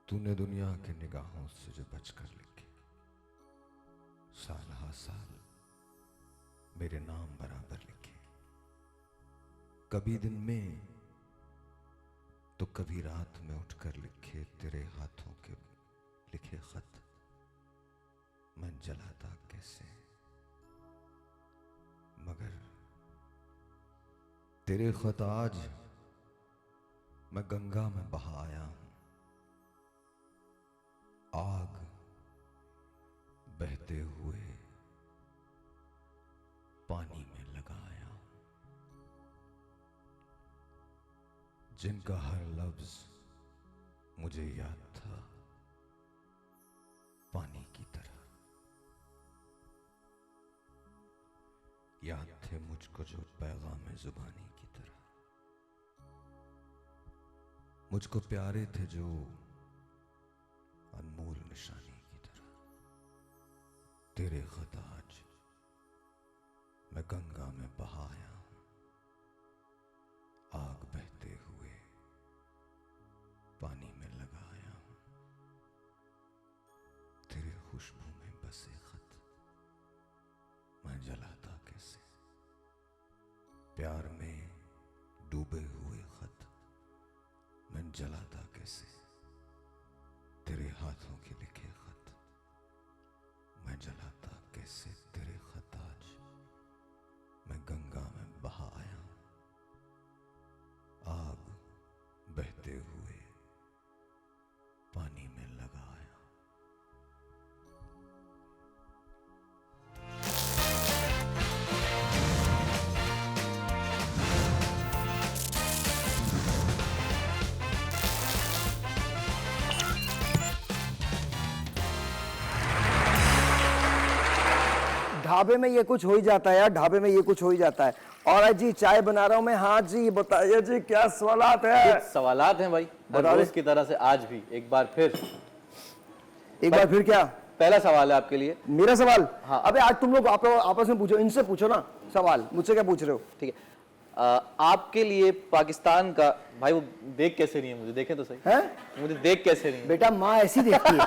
तूने दुनिया की निगाहों से जो बचकर लिखे, साल हा साल मेरे नाम बराबर लिखे, कभी दिन में तो कभी रात में उठकर लिखे, तेरे हाथों के लिखे खत मैं जलाता कैसे। मगर तेरे खत आज मैं गंगा में बहा आया हूं, आग बहते हुए पानी में लगाया, जिनका हर लफ्ज मुझे याद था पानी की तरह, याद थे मुझको जो पैगाम जुबानी की तरह, मुझको प्यारे थे जो अनमोल निशानी की तरह, तेरे खत आज मैं गंगा में बहाया हूं, आग बहते हुए पानी में लगाया हूं, तेरे खुशबू में बसे खत मैं जलाता कैसे, प्यार में डूबे हुए खत मैं जलाता कैसे, तेरे हाथों के लिखे खत मैं जलाता कैसे, तेरे खत आज मैं गंगा में बहाया हूं, आग बहते हुए पानी में लगाया। ढाबे में ये कुछ हो ही जाता है यार, ढाबे में ये कुछ हो ही जाता है। और आज जी चाय बना रहा हूं मैं। हाँ जी बताइए जी क्या सवालात है? कुछ सवालात हैं भाई, हर बता दे। रोज की तरह से आज भी एक बार फिर। एक बार फिर क्या? पहला सवाल है आपके लिए। मेरा सवाल? हाँ। अबे आज तुम लोग आप आपस में पूछो, इनसे पूछो ना सवाल, मुझसे क्या पूछ रहे हो? ठीक है, आपके लिए पाकिस्तान का, भाई वो देख कैसे नहीं है, मुझे देखें तो सही। हैं? मुझे देख कैसे नहीं है? बेटा माँ ऐसी देखती है।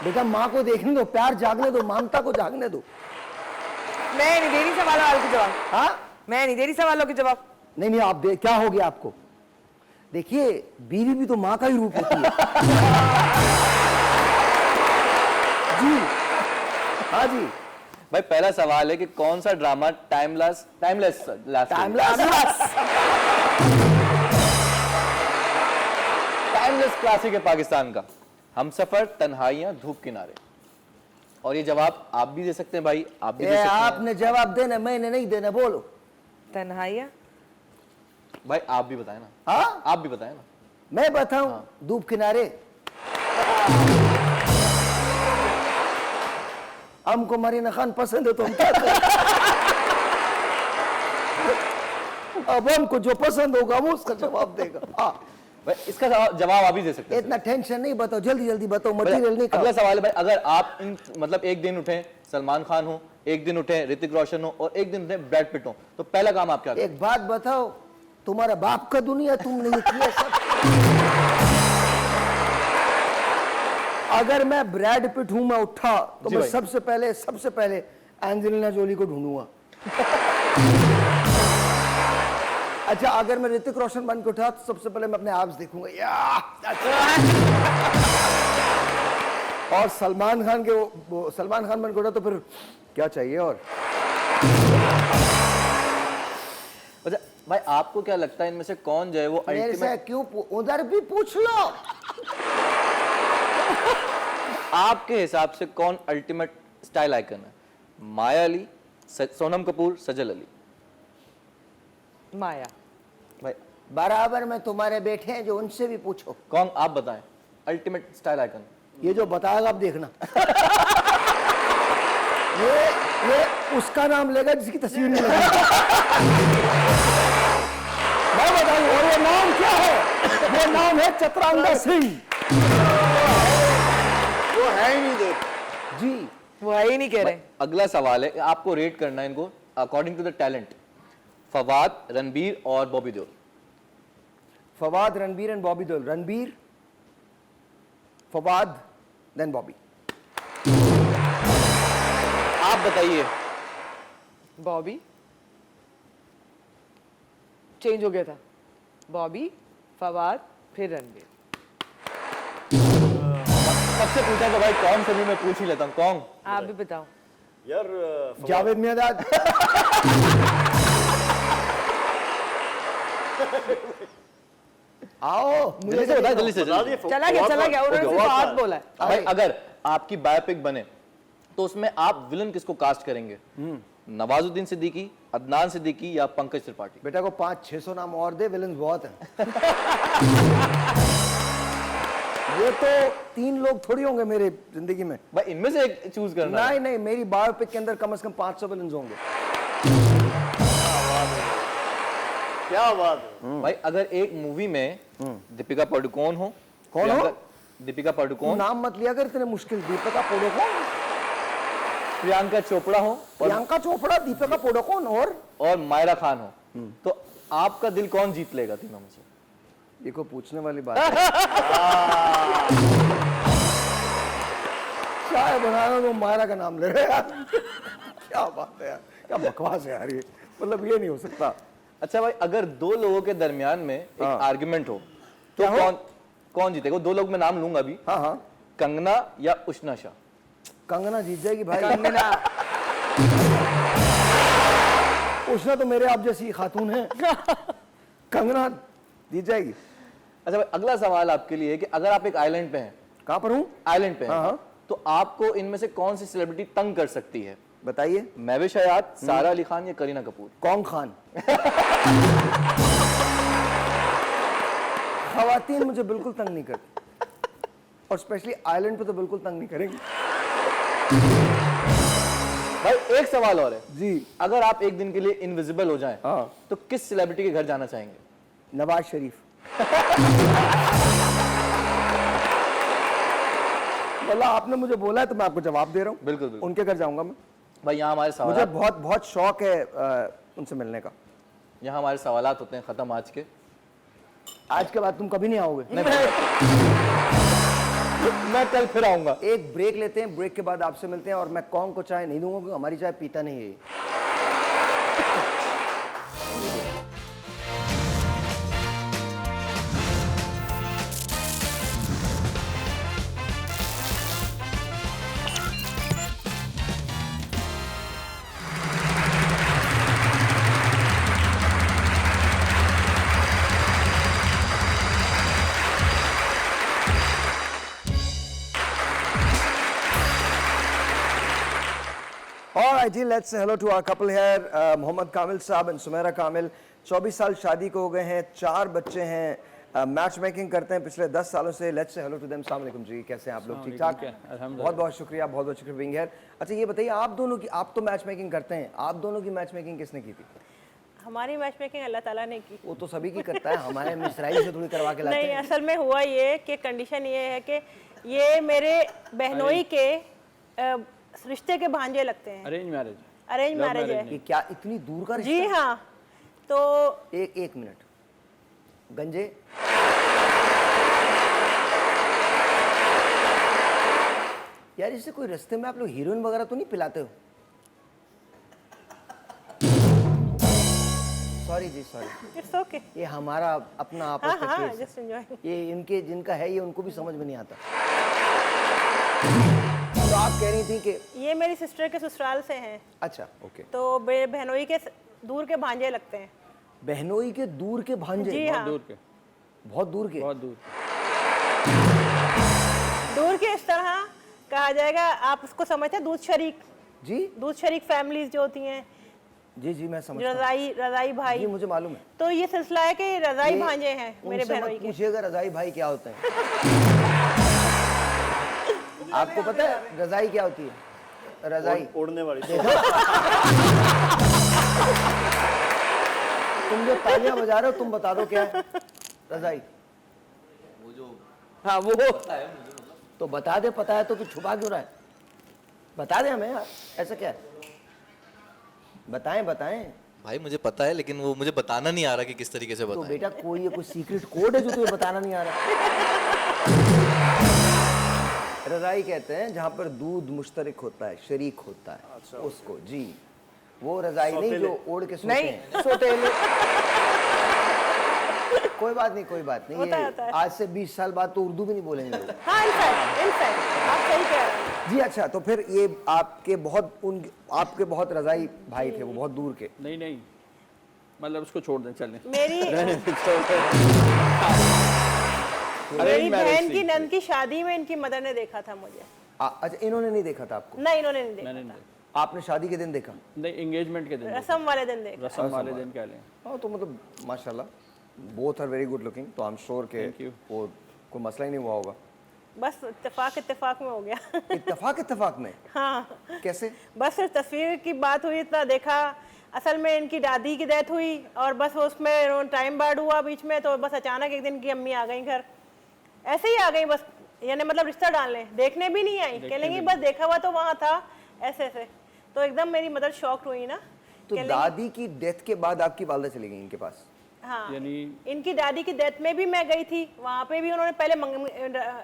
बेटा माँ को देखने दो, प्यार जागने दो, ममता को जागने दो। मैं नहीं दे रही सवालों के जवाब। हाँ मैं नहीं दे रही सवालों के जवाब। नहीं नहीं आप क्या हो गया आपको? देखिए बीवी भी तो माँ का ही रूप होती है। जी हाँ जी भाई पहला सवाल है कि कौन सा ड्रामा टाइमलेस क्लासिक है पाकिस्तान का? हमसफर, तन्हाइयां, धूप किनारे। और ये जवाब आप भी दे सकते हैं भाई, आप भी दे सकते हैं। आपने जवाब देना, मैंने नहीं देना, बोलो। तन्हाइयाँ। भाई आप भी बताएं ना। हाँ आप भी बताएं ना। मैं बताऊं? धूप किनारे। हमको मरीना खान पसंद है तो हम क्या करें? अब हमको जो पसंद होगा वो उसका जवाब देगा। हाँ भाई इसका जवाब आप ही दे सकते हैं। इतना टेंशन नहीं, बताओ जल्दी जल्दी बताओ, मटेरियल नहीं अगला सवाल है भाई, अगर आप इन मतलब एक दिन उठे सलमान खान हो, एक दिन उठे ऋतिक रोशन हो और एक दिन उठे ब्रैड पिट हो, तो पहला काम आप क्या करें? एक बात बताओ, तुम्हारा बाप का दुनिया तुमने ये किया सब। अगर मैं ब्रैड पिट हूं, मैं उठा तो जी मैं भाई। सबसे पहले एंजेलिना जोली को ढूंढूंगा। अच्छा अगर मैं ऋतिक रोशन बन के उठा तो सबसे पहले मैं अपने एब्स देखूंगा और सलमान खान के वो सलमान खान बन के उठा तो फिर क्या चाहिए? और अच्छा भाई आपको क्या लगता है इनमें से कौन जो है वो मेरे से अल्टीमेट, क्यों उधर भी पूछ लो। आपके हिसाब से कौन अल्टीमेट स्टाइल आइकन है? माया अली, सोनम कपूर, सजल अली? माया। भाई बराबर में तुम्हारे बेटे हैं जो, उनसे भी पूछो। कौन आप बताएं अल्टीमेट स्टाइल आइकन? ये जो बताएगा आप देखना। ये उसका नाम लेगा जिसकी तस्वीर नहीं लगी। मैं बताऊं और वो नाम क्या है? वो नाम है चतुरांगा सिंह। वो है ही नहीं देख। जी वो है ही नहीं कह रहे। अगला सवाल है, आपको रेट करना है इनको according to the talent. Fawad, Ranbir और बॉबी देओल? फवाद, रणबीर एंड बॉबी देओल। रणबीर, फवाद, देन बॉबी। आप बताइए। बॉबी चेंज हो गया था। बॉबी, फवाद, फिर रणबीर। सबसे पूछा तो भाई कौन से भी मैं पूछ ही लेता हूँ। कौन? आप भी बताओ। यार जावेद मियादाद। आओ जल्दी से बताइए, जल्दी से बता जल्दी। दिए। चला गया उन्होंने सिर्फ बात बोला है। भाई अगर आपकी बायोपिक बने तो उसमें आप विलन किसको कास्ट करेंगे? नवाजुद्दीन सिद्दीकी, अदनान सिद्दीकी या पंकज त्रिपाठी? बेटा को 500-600 नाम और दे, विलन बहुत हैं। ये तो 3 लोग थोड़ी होंगे मेरे जिंदगी में। भाई इनमें से एक चूज करना है। नहीं नहीं, मेरी बायोपिक के अंदर कम से कम 500 विलन होंगे। क्या बात है। भाई अगर एक मूवी में दीपिका पादुकोण हो, कौन हो? दीपिका पादुकोण, नाम मत लिया कर इतने मुश्किल। दीपिका पादुकोण, प्रियंका चोपड़ा हो प्रियंका चोपड़ा, दीपिका पादुकोण और मायरा खान हो, तो आपका दिल कौन जीत लेगा तीनों में से? ये को पूछने वाली बात है। चाय बनाना तो मायरा का नाम ले रहे यार। क्या बात है यार, क्या बकवास है यार ये, मतलब ये नहीं हो सकता। अच्छा भाई, अगर दो लोगों के दरमियान में एक हाँ। आर्गुमेंट हो तो कौन कौन जीतेगा? दो लोग मैं नाम लूंगा अभी, हाँ हाँ, कंगना या उष्णा शाह? कंगना जीत जाएगी भाई। कंगना उष्णा तो मेरे आप जैसी खातून है। कंगना जीत जाएगी। अच्छा भाई, अगला सवाल आपके लिए है कि अगर आप एक आइलैंड पे हैं, कहाँ पर हूँ? आइलैंड पे हैं, हाँ, हाँ। तो आपको इनमें से कौन सी सेलिब्रिटी तंग कर सकती है? बताइए। महविश हयात, सारा अली खान या करीना कपूर? कौन खान। खवातीन मुझे बिल्कुल तंग नहीं करती, और स्पेशली आइलैंड पे तो बिल्कुल तंग नहीं करेंगी। भाई एक सवाल और है जी। अगर आप एक दिन के लिए इनविजिबल हो जाएं, हाँ। तो किस सेलिब्रिटी के घर जाना चाहेंगे? नवाज शरीफ। मतलब आपने मुझे बोला है तो मैं आपको जवाब दे रहा हूँ। बिल्कुल, बिल्कुल। उनके घर जाऊंगा मैं। भाई यहाँ हमारे मुझे सवाल, बहुत बहुत शौक है उनसे मिलने का। यहाँ हमारे सवालात होते हैं खत्म आज के। आज के बाद तुम कभी नहीं आओगे। मैं कल फिर आऊंगा। एक ब्रेक लेते हैं, ब्रेक के बाद आपसे मिलते हैं। और मैं कौन को चाय नहीं दूंगा क्योंकि हमारी चाय पीता नहीं है ये। Alright ji, let's say hello to our couple here, Mohammad कामिल साहब एंड सुमेरा कामिल। 24 साल शादी को हो गए हैं, 4 बच्चे हैं, मैच मेकिंग करते हैं पिछले 10 सालों से। Let's say hello to them. अस्सलाम वालेकुम जी, कैसे हैं आप लोग? ठीक ठाक? बहुत बहुत शुक्रिया, बहुत बहुत शुक्रिया बीइंग हियर। अच्छा ये बताइए, आप दोनों की, आप तो मैच मेकिंग करते हैं, आप दोनों की मैच मेकिंग किसने की थी? हमारी मैच मेकिंग अल्लाह ताला ने की। वो तो सभी की करता है, हमारे मिसराई से थोड़ी करवा के लाते नहीं, हैं। असल में हुआ ये कि कंडीशन ये है कि ये मेरे बहनोई के रिश्ते के भांजे लगते हैं। अरेंज मैरिज है। ये क्या इतनी दूर का रिश्ता? जी हाँ। तो एक मिनट, गंजे यार, इससे कोई रास्ते में आप लोग हीरोइन वगैरह तो नहीं पिलाते हो? सॉरी जी, सॉरी। It's okay. ये हमारा अपना आपस हाँ का हाँ, केस है। Just enjoy. ये इनके जिनका है, ये उनको भी समझ में नहीं आता। तो आप कह रही थी कि ये मेरी सिस्टर के ससुराल से हैं, अच्छा ओके, तो बहनोई के दूर के भांजे लगते हैं। बहनोई के दूर के भांजे? जी हाँ। दूर के, बहुत दूर के? बहुत दूर। दूर के इस तरह कहा जाएगा, आप उसको समझते हैं, दूध शरीक। जी दूध शरीक फैमिलीज जो होती हैं, जी जी, मैं समझता हूँ। रजाई भाई। जी मुझे मालूम है। तो ये सिलसिला है कि रजाई ये भांजे हैं मेरे उनसे मत बहनोई के। पूछिएगा रजाई भाई क्या होते हैं। आपको पता है रजाई क्या होती है? रजाई उड़ने वाली। तुम जो तालियां बजा रहे हो, तुम बता दो क्या है रजाई? हाँ वो तो बता दे, पता है तो तू छुपा क्यों रहा है? बता दे हमें यार, ऐसा क्या है? बताएं बताएं। भाई मुझे पता है, लेकिन वो मुझे बताना नहीं आ रहा कि किस तरीके से तो बताएं। बेटा कोई सीक्रेट कोड है जो तुझे बताना नहीं आ रहा? रजाई कहते हैं जहाँ पर दूध मुश्तरक होता है, शरीक होता है, उसको। जी, वो रजाई नहीं जो ओढ़ के सोते हैं। सोतेले। कोई बात नहीं, कोई बात नहीं। होता ये है। आज से 20 साल बाद तो उर्दू भी नहीं बोलेंगे लोग। हाँ, इनफैक्ट आप सही कह रहे हैं। जी अच्छा, तो फिर ये आपके बहुत रजाई भाई थे, वो बहुत दूर के? नहीं, मतलब उसको छोड़ दें, चलें। मेरी बहन की नंद की शादी में इनकी मदर ने देखा था मुझे। अच्छा, इन्होंने नहीं देखा था आपको? नहीं, इन्होंने नहीं मैंने देखा था। नहीं, आपने शादी के दिन देखा? नहीं, एंगेजमेंट के दिन, रस्म वाले दिन देखा। रस्म वाले दिन कह लें। हाँ, तो मतलब माशाल्लाह both are very good looking, तो आई एम श्योर के Thank you. वो कोई मसला ही नहीं हुआ होगा। बस इत्तेफाक में हो गया। इत्तेफाक में? हाँ, कैसे? बस सिर्फ तस्वीर की बात हुई, इतना देखा। असल में इनकी दादी की डेथ हुई और बस उसमें टाइम बार्ड हुआ बीच में, तो बस अचानक एक दिन की अम्मी आ गई घर, ऐसे ही आ गई, बस यानी मतलब रिश्ता डालने, देखने भी नहीं आई, कह लेंगी बस देखा हुआ तो वहाँ था ऐसे ऐसे। तो एकदम मेरी मदर शॉक्ड हुई ना। तो दादी की डेथ के बाद आपकी वालदा चली गई इनके पास? हाँ, यानी इनकी दादी की डेथ में भी मैं गई थी, वहाँ पे भी उन्होंने पहले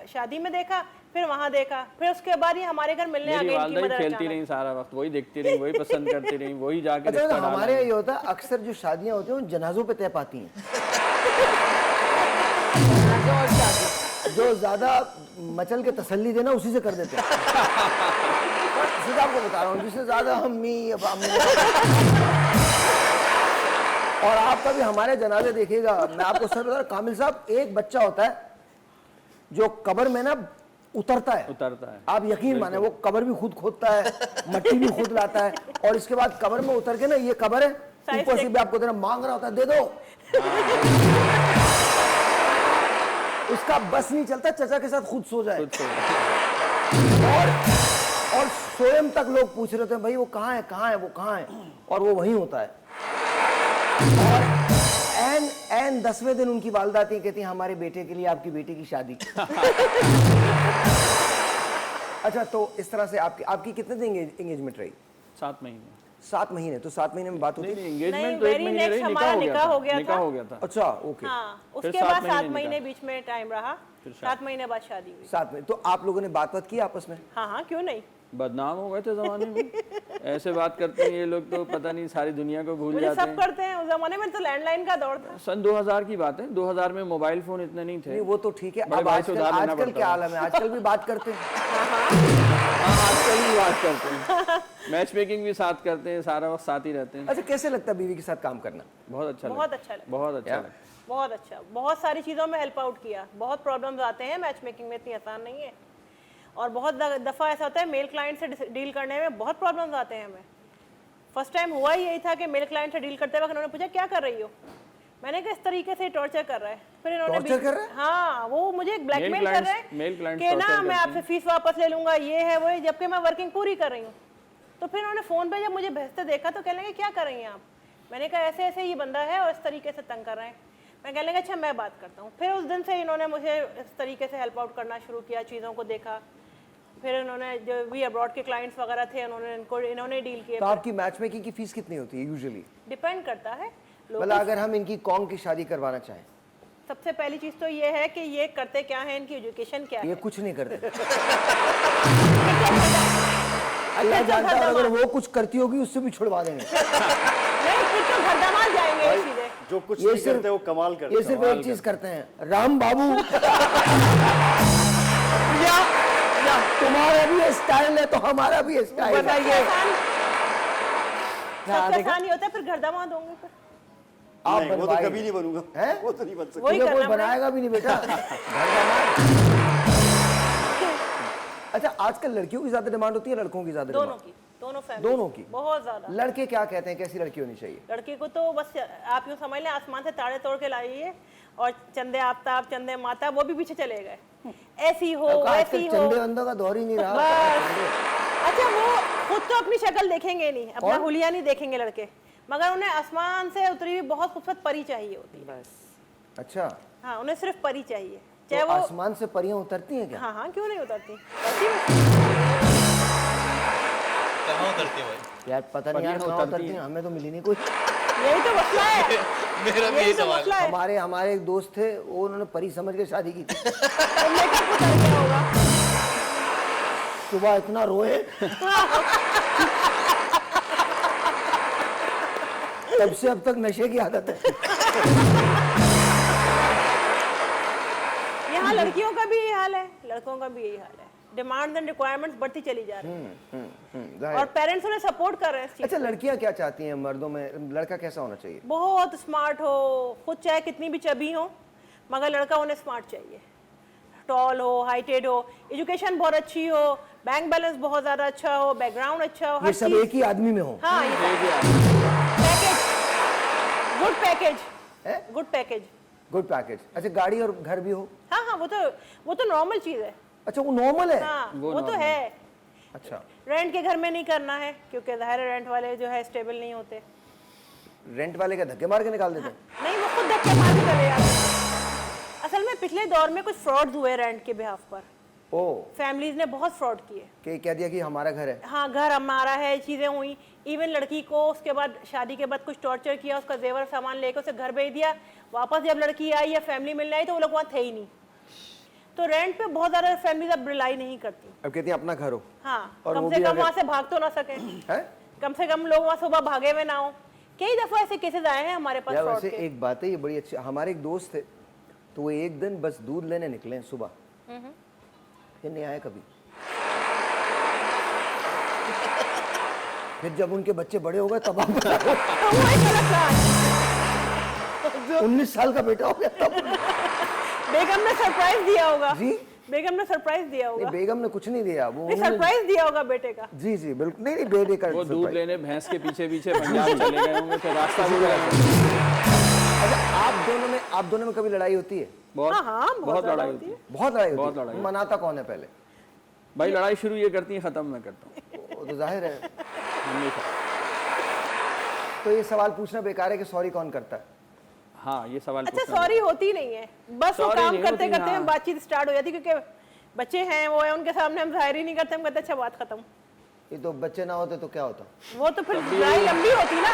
शादी में देखा, फिर वहाँ देखा, फिर उसके बाद ही हमारे घर मिलने आ मेरी गई इनकी वालदा ही मदर खेलती अचानक। रही सारा वक्त, वही देखती रही, वही पसंद करती रही, वही जाके अच्छा, रिश्ता तो डाला। हमारे यहाँ ये होता है अक्सर जो शादियां होती हैं उन जनाजों पे तय पाती हैं। जो ज्यादा मचल के तसल्ली देना उसी से कर देते हैं। सीधा आपको बता रहा हूँ, जिससे ज्यादा अम्मी और आप कभी हमारे जनाजे देखिएगा, मैं आपको सर बता रहा हूं, कामिल साहब, एक बच्चा होता है जो कब्र में ना उतरता है। आप यकीन माने वो कब्र भी खुद खोदता है, मट्टी भी खुद लाता है, और इसके बाद कब्र में उतर के ना, ये कब्र है, ऊपर से भी आपको देना मांग रहा होता है, दे दो। उसका बस नहीं चलता चचा के साथ खुद सो जाए। और स्वयं तक लोग पूछ रहे थे भाई वो कहाँ है, कहाँ है, वो कहाँ है, और वो वहीं होता है। और एन 10वें दिन उनकी वालदा आती है, कहती हैं हमारे बेटे के लिए आपकी बेटी की शादी। अच्छा, तो इस तरह से आपकी कितने दिन एंगेजमेंट रही? 7 महीने। 7 महीने। तो 7 महीने में बात होती है? एंगेजमेंट तो 1 महीने रही, निकाह हो गया था। अच्छा, ओके। हाँ, उसके बाद 7 महीने बीच में टाइम रहा, 7 महीने बाद शादी हुई। 7 महीने। तो आप लोगों ने बात किया आपस में? हाँ, क्यों नहीं। बदनाम हो गए थे जमाने में, ऐसे बात करते हैं ये लोग तो पता नहीं सारी दुनिया को भूल मुझे जाते सब हैं। करते हैं, उस जमाने में तो लैंडलाइन का दौर था। सन 2000 की बात है, 2000 में मोबाइल फोन इतने नहीं थे। नहीं, वो तो ठीक है। बड़े अब भाई से उधार लेना आजकल पड़ता क्या था। आलम है? आजकल भी बात करते हैं। हाँ, आजकल भी बात करते हैं, मैच मेकिंग भी साथ करते हैं, सारा वक्त साथ ही रहते हैं। अच्छा, कैसे लगता है बीवी के साथ काम करना? बहुत अच्छा लगता। बहुत अच्छा लगा। बहुत अच्छा लगता। बहुत अच्छा, बहुत सारी चीज़ों में हेल्प आउट किया। बहुत प्रॉब्लम्स आते हैं मैच मेकिंग में, इतनी आसान नहीं है। और बहुत दफ़ा ऐसा होता है मेल क्लाइंट से डील करने में बहुत प्रॉब्लम्स आते हैं हमें। फर्स्ट टाइम हुआ ही यही था कि मेल क्लाइंट से डील करते वक्त उन्होंने पूछा क्या कर रही हो, मैंने कहा इस तरीके से टॉर्चर कर रहा है। फिर इन्होंने टॉर्चर कर रहा है? हाँ, वो मुझे ब्लैकमेल कर रहे मेल हैं क्लाइंट्स कि ना torture मैं करते आपसे फीस वापस ले लूंगा, ये है वो है, जबकि मैं वर्किंग पूरी कर रही हूँ। तो फिर उन्होंने फ़ोन पे जब मुझे भेजते देखा तो कह लेंगे क्या कर रही हैं आप। मैंने कहा ऐसे ऐसे ये बंदा है और इस तरीके से तंग कर रहे हैं। मैं कह लेंगे अच्छा मैं बात करता हूँ। फिर उस दिन से इन्होंने मुझे इस तरीके से हेल्प आउट करना शुरू किया, चीज़ों को देखा। फिर इन्होंने जो भी अब्रॉड के क्लाइंट्स वगैरह थे इन्होंने डील किए। तो आपकी मैच मेकिंग की फीस कितनी होती है यूजुअली? डिपेंड करता है। मतलब अगर हम इनकी कौन की शादी करवाना चाहें, सबसे पहली चीज़ तो ये है कि ये करते क्या है, इनकी एजुकेशन क्या ये है। कुछ नहीं करते। अल्लाह जानता है, अगर वो कुछ करती होगी उससे भी छुड़वा देंगे। नहीं, फिर तो घर दामाद जाएंगे सीधे। जो कुछ ये नहीं सिर्फ- करते वो कमाल करते ये हैं। सिर्फ एक चीज करते हैं, राम बाबू या तुम्हारा भी स्टाइल है तो हमारा भी स्टाइल है। सबसे आसान ही होता है, फिर घर दामाद होंगे फिर। आप नहीं, वो तो बनवाएंगे। कभी नहीं बनूंगा। हैं? वो तो नहीं बन सकता। वही तुझे कोई करना बनाएगा भी नहीं बेटा। घर दामाद। अच्छा, आजकल लड़कियों की ज्यादा डिमांड होती है लड़कों की ज्यादा दोनों डिमांड? की, दोनों फैमिली, दोनों की? बहुत ज्यादा। लड़के क्या कहते हैं, कैसी लड़की होनी चाहिए? लड़के को तो बस आप यूँ समझ लें आसमान से तारे तोड़ के लाइए और चंदे आफ्ताब चंदे माता वो भी पीछे चले गए, ऐसी हो आजकल वैसी हो चंदे वंदों का दौर ही नहीं रहा। बस। अच्छा, वो खुद तो अपनी शक्ल देखेंगे नहीं, अपना हुलिया नहीं देखेंगे लड़के, मगर उन्हें आसमान से उतरी हुई बहुत खूबसूरत परी चाहिए होती है। बस अच्छा, हाँ, उन्हें सिर्फ परी चाहिए, तो चाहे वो आसमान से परियां उतरती हैं क्या? हाँ हाँ, क्यों नहीं उतरती। कहाँ उतरती है भाई? यार पता नहीं यार परियां कहाँ उतरती उतरती हैं, हमें तो मिली नहीं कोई। यही तो मसला है, मेरा भी यही यही तो सवाल मसला है। हमारे एक दोस्त थे, वो उन्होंने परी समझ के शादी की थी। तो मेकअप उतर गया होगा। सुबह इतना रोए, तब से अब तक नशे की आदत है। यहाँ लड़कियों का भी यही हाल है, लड़कों का भी यही हाल है। डिमांड्स एंड रिक्वायरमेंट्स बढ़ती चली जा रही है जाहिर। और पेरेंट्स उन्हें सपोर्ट कर रहे हैं इस चीज़ अच्छा, लड़कियां क्या चाहती हैं मर्दों में? लड़का कैसा होना चाहिए? बहुत स्मार्ट हो, खुद चाहे कितनी भी चबी हो, मगर लड़का उन्हें स्मार्ट चाहिए, टॉल हो, हाइटेड हो, एजुकेशन बहुत अच्छी हो, बैंक बैलेंस बहुत ज़्यादा अच्छा हो, बैकग्राउंड अच्छा हो, ये हर सब चीज़। एक ही आदमी में हो? हाँ, पैकेज, गुड पैकेज, है? Good package. Good package. अच्छा, गाड़ी और घर भी हो? हाँ हाँ, वो तो नॉर्मल चीज़ है। अच्छा, वो नॉर्मल है? हाँ, वो तो है। अच्छा, रेंट के घर में नहीं करना है, क्योंकि ज़ाहिर है रेंट वाले जो है स्टेबल नहीं होते। रेंट वाले का धक्के मार के निकाल देते हैं? नहीं, वो खुद धक्के मार के चले जाते हैं। असल में पिछले दौर में कुछ फ्रॉड्स हुए रेंट के बिहाफ पर, ओ फैमिलीज ने बहुत फ्रॉड किए। कि कह दिया कि हमारा घर है। हाँ, घर हमारा है, चीज़ें हुई। इवन लड़की को उसके बाद शादी के बाद कुछ टॉर्चर किया, उसका जेवर सामान लेकर उसे घर भेज दिया। वापस जब लड़की आई या फैमिली मिलने आई तो वो लोग वहाँ थे ही नहीं। तो रेंट पे बहुत ज़्यादा फैमिलीज अब रिलाई नहीं करती। अब कहती है अपना घर हो। हाँ, और कम वो से भी कम अगर- वहाँ से भाग तो ना सके, है कम से कम लोग वहाँ सुबह भागे हुए ना हो। कई दफ़ा ऐसे केसेस आए हैं हमारे पास यार। फ्रॉड वैसे के। एक बात है, ये बड़ी अच्छी। हमारे एक दोस्त थे, तो वो एक दिन बस दूध लेने निकले हैं सुबह, फिर नहीं आए कभी। फिर जब उनके बच्चे बड़े हो गए तब आप 19 साल का बेटा हो गया तब। बेगम ने सरप्राइज दिया होगा। जी? बेगम ने सरप्राइज दिया नहीं, होगा। बेगम ने कुछ नहीं दिया, वो नहीं, उन्होंने- सरप्राइज दिया होगा बेटे का। जी जी बिल्कुल। नहीं नहीं, बेटे का वो दूध surprise। लेने भैंस के पीछे पीछे पंजाब चले गए होंगे, फिर रास्ता भी गए होंगे। अच्छा, आप दोनों में कभी लड़ाई होती है? बहुत हाँ, बहुत लड़ाई ज्यादा होती है। बहुत लड़ाई बहुत होती है। लड़ाई। मनाता कौन है पहले? भाई लड़ाई शुरू ये करती है, खत्म मैं करता हूँ वो तो जाहिर है। हमेशा। तो ये सवाल पूछना बेकार है कि सॉरी कौन करता है। हाँ, ये सवाल अच्छा, पूछना सॉरी होती नहीं है, बस वो Sorry काम नहीं करते होती, करते हाँ। बातचीत स्टार्ट हो जाती, क्योंकि बच्चे हैं, वो है, उनके सामने हम जाहिर ही नहीं करते, हम कहते अच्छा बात खत्म। ये तो बच्चे ना होते तो क्या होता? वो तो फिर लड़ाई लंबी होती ना,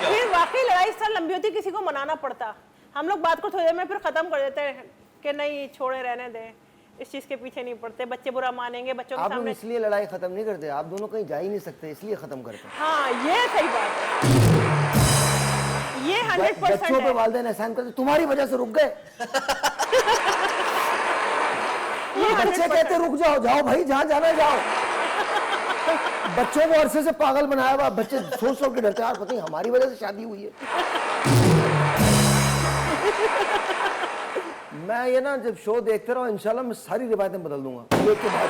फिर वाकई लड़ाई इस तरह लंबी होती, किसी को मनाना पड़ता। हम लोग बात को थोड़ी देर में फिर खत्म कर देते हैं कि नहीं छोड़े, रहने दें, इस चीज के पीछे नहीं पड़ते, बच्चे बुरा मानेंगे, बच्चों के आप लोग सामने। इसलिए लड़ाई खत्म नहीं करते, आप दोनों कहीं जा ही नहीं सकते इसलिए खत्म करते हैं। हाँ, ये सही बात है, ये 100% बच्चों पे है। वालिदैन एहसान करते, तुम्हारी वजह से रुक गए। ये बच्चे 100% कहते रुक जाओ, जाओ भाई, जहाँ जाना है जाओ। बच्चों को अरसे से पागल बनाया हुआ, बच्चे सोच सोच के डरते हैं, यार पता नहीं हमारी वजह से शादी हुई है। मैं ये ना जब शो देखते रहो, इंशाल्लाह मैं सारी रिवायतें बदल दूंगा एक के बाद।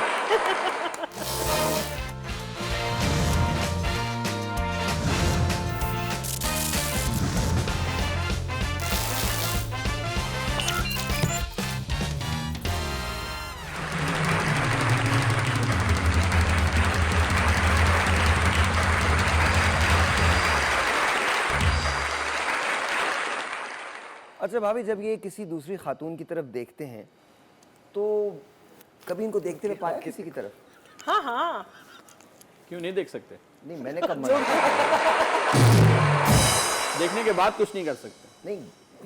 अच्छा भाभी, जब ये किसी दूसरी खातून की तरफ देखते हैं तो कभी इनको देखते हुए पाया किसी की तरफ? हाँ हाँ, क्यों नहीं देख सकते? नहीं, मैंने कब मना? देखने के बाद कुछ नहीं कर सकते। नहीं,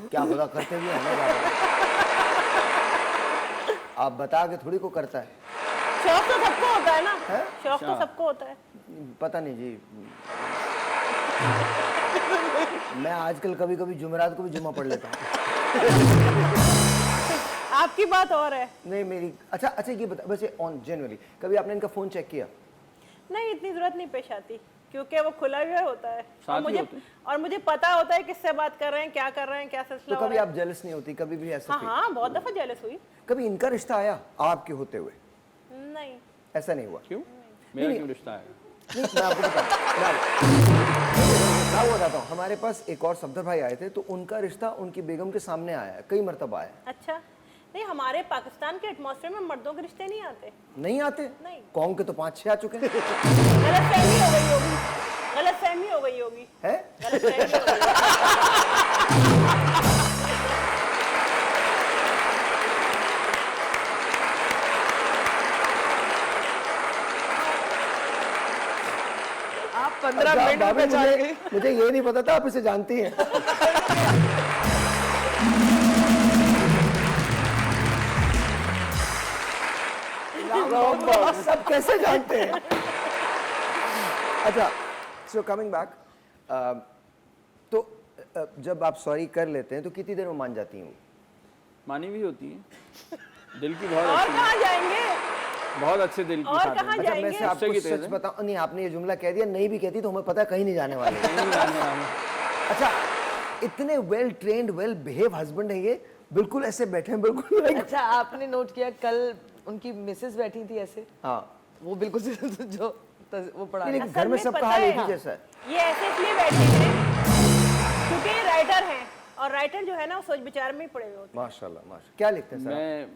क्या पता करते हुए हमें क्या पता। आप बता के थोड़ी को करता है। शौक तो सबको होता है ना, है? शौक तो सबको होता है। पता नहीं जी। मैं आजकल कभी कभी जुमेरात को भी जुम्मा पढ़ लेता हूँ। आपकी बात और है। नहीं मेरी। अच्छा अच्छा, ये बता वैसे ऑन जनरली कभी आपने इनका फोन चेक किया? नहीं, इतनी जरूरत नहीं पेश आती, क्योंकि वो खुला हुआ होता है साथ ही होते। और मुझे पता होता है किससे बात कर रहे हैं, क्या कर रहे हैं, क्या तो सिलसिला हो कभी रहा है। आप जेलस नहीं होती? कभी भी ऐसा हाँ feel? हाँ, बहुत दफा जेलस हुई। कभी इनका रिश्ता आया आपके होते हुए? नहीं, ऐसा नहीं हुआ? क्यों? मेरा क्यों रिश्ता है? नहीं, मैं आपको बताता हूँ। हमारे पास एक और सफदर भाई आए थे, तो उनका रिश्ता उनकी बेगम के सामने आया है, कई मरतबा आया है। अच्छा। नहीं, हमारे पाकिस्तान के एटमॉस्फेयर में मर्दों के रिश्ते नहीं आते। नहीं आते? नहीं। कौम के तो 5-6 आ चुके हैं। गलतफहमी हो गई होगी, गलतफहमी हो गई होगी, है? गलतफहमी हो गई होगी। आप 15 अच्छा, मिनट में भाभी, पहचान गए। मुझे ये नहीं पता था आप इसे जानती हैं। सब कैसे जानते हैं? अच्छा, सो कमिंग बैक, तो जब आप सॉरी कर लेते हैं तो कितनी देर में मान जाती हैं वो? मानी भी होती है, दिल की बहुत और अच्छी, कहाँ जाएंगे? बहुत अच्छे दिल की और खातून कहाँ है। अच्छा, मैं जाएंगे? से आपको गुस्से की सच तेज है। बताऊं, नहीं आपने ये जुमला कह दिया, नहीं भी कहती तो हमें पता है कहीं नहीं जाने वाले। नहीं जाने वाले। अच्छा, इतने well trained well behave husband है ये, बिल्कुल ऐसे बैठे हैं, बिल्कुल like- अच्छा, आपने नोट किया कल उनकी मिसेस बैठी थी ऐसे, हाँ। वो बिल्कुल जो वो पढ़ा नहीं, रही लेकिन असल घर में में सबका पता हाल है, एक ही हाँ। जैसा है। ये ऐसे इसलिए बैठे हैं क्योंकि ये राइटर हैं, और राइटर जो है ना वो सोच विचार में ही पड़े हुए होते माशाल्लाह माशाल्लाह। क्या लिखते हैं सर आप? मैं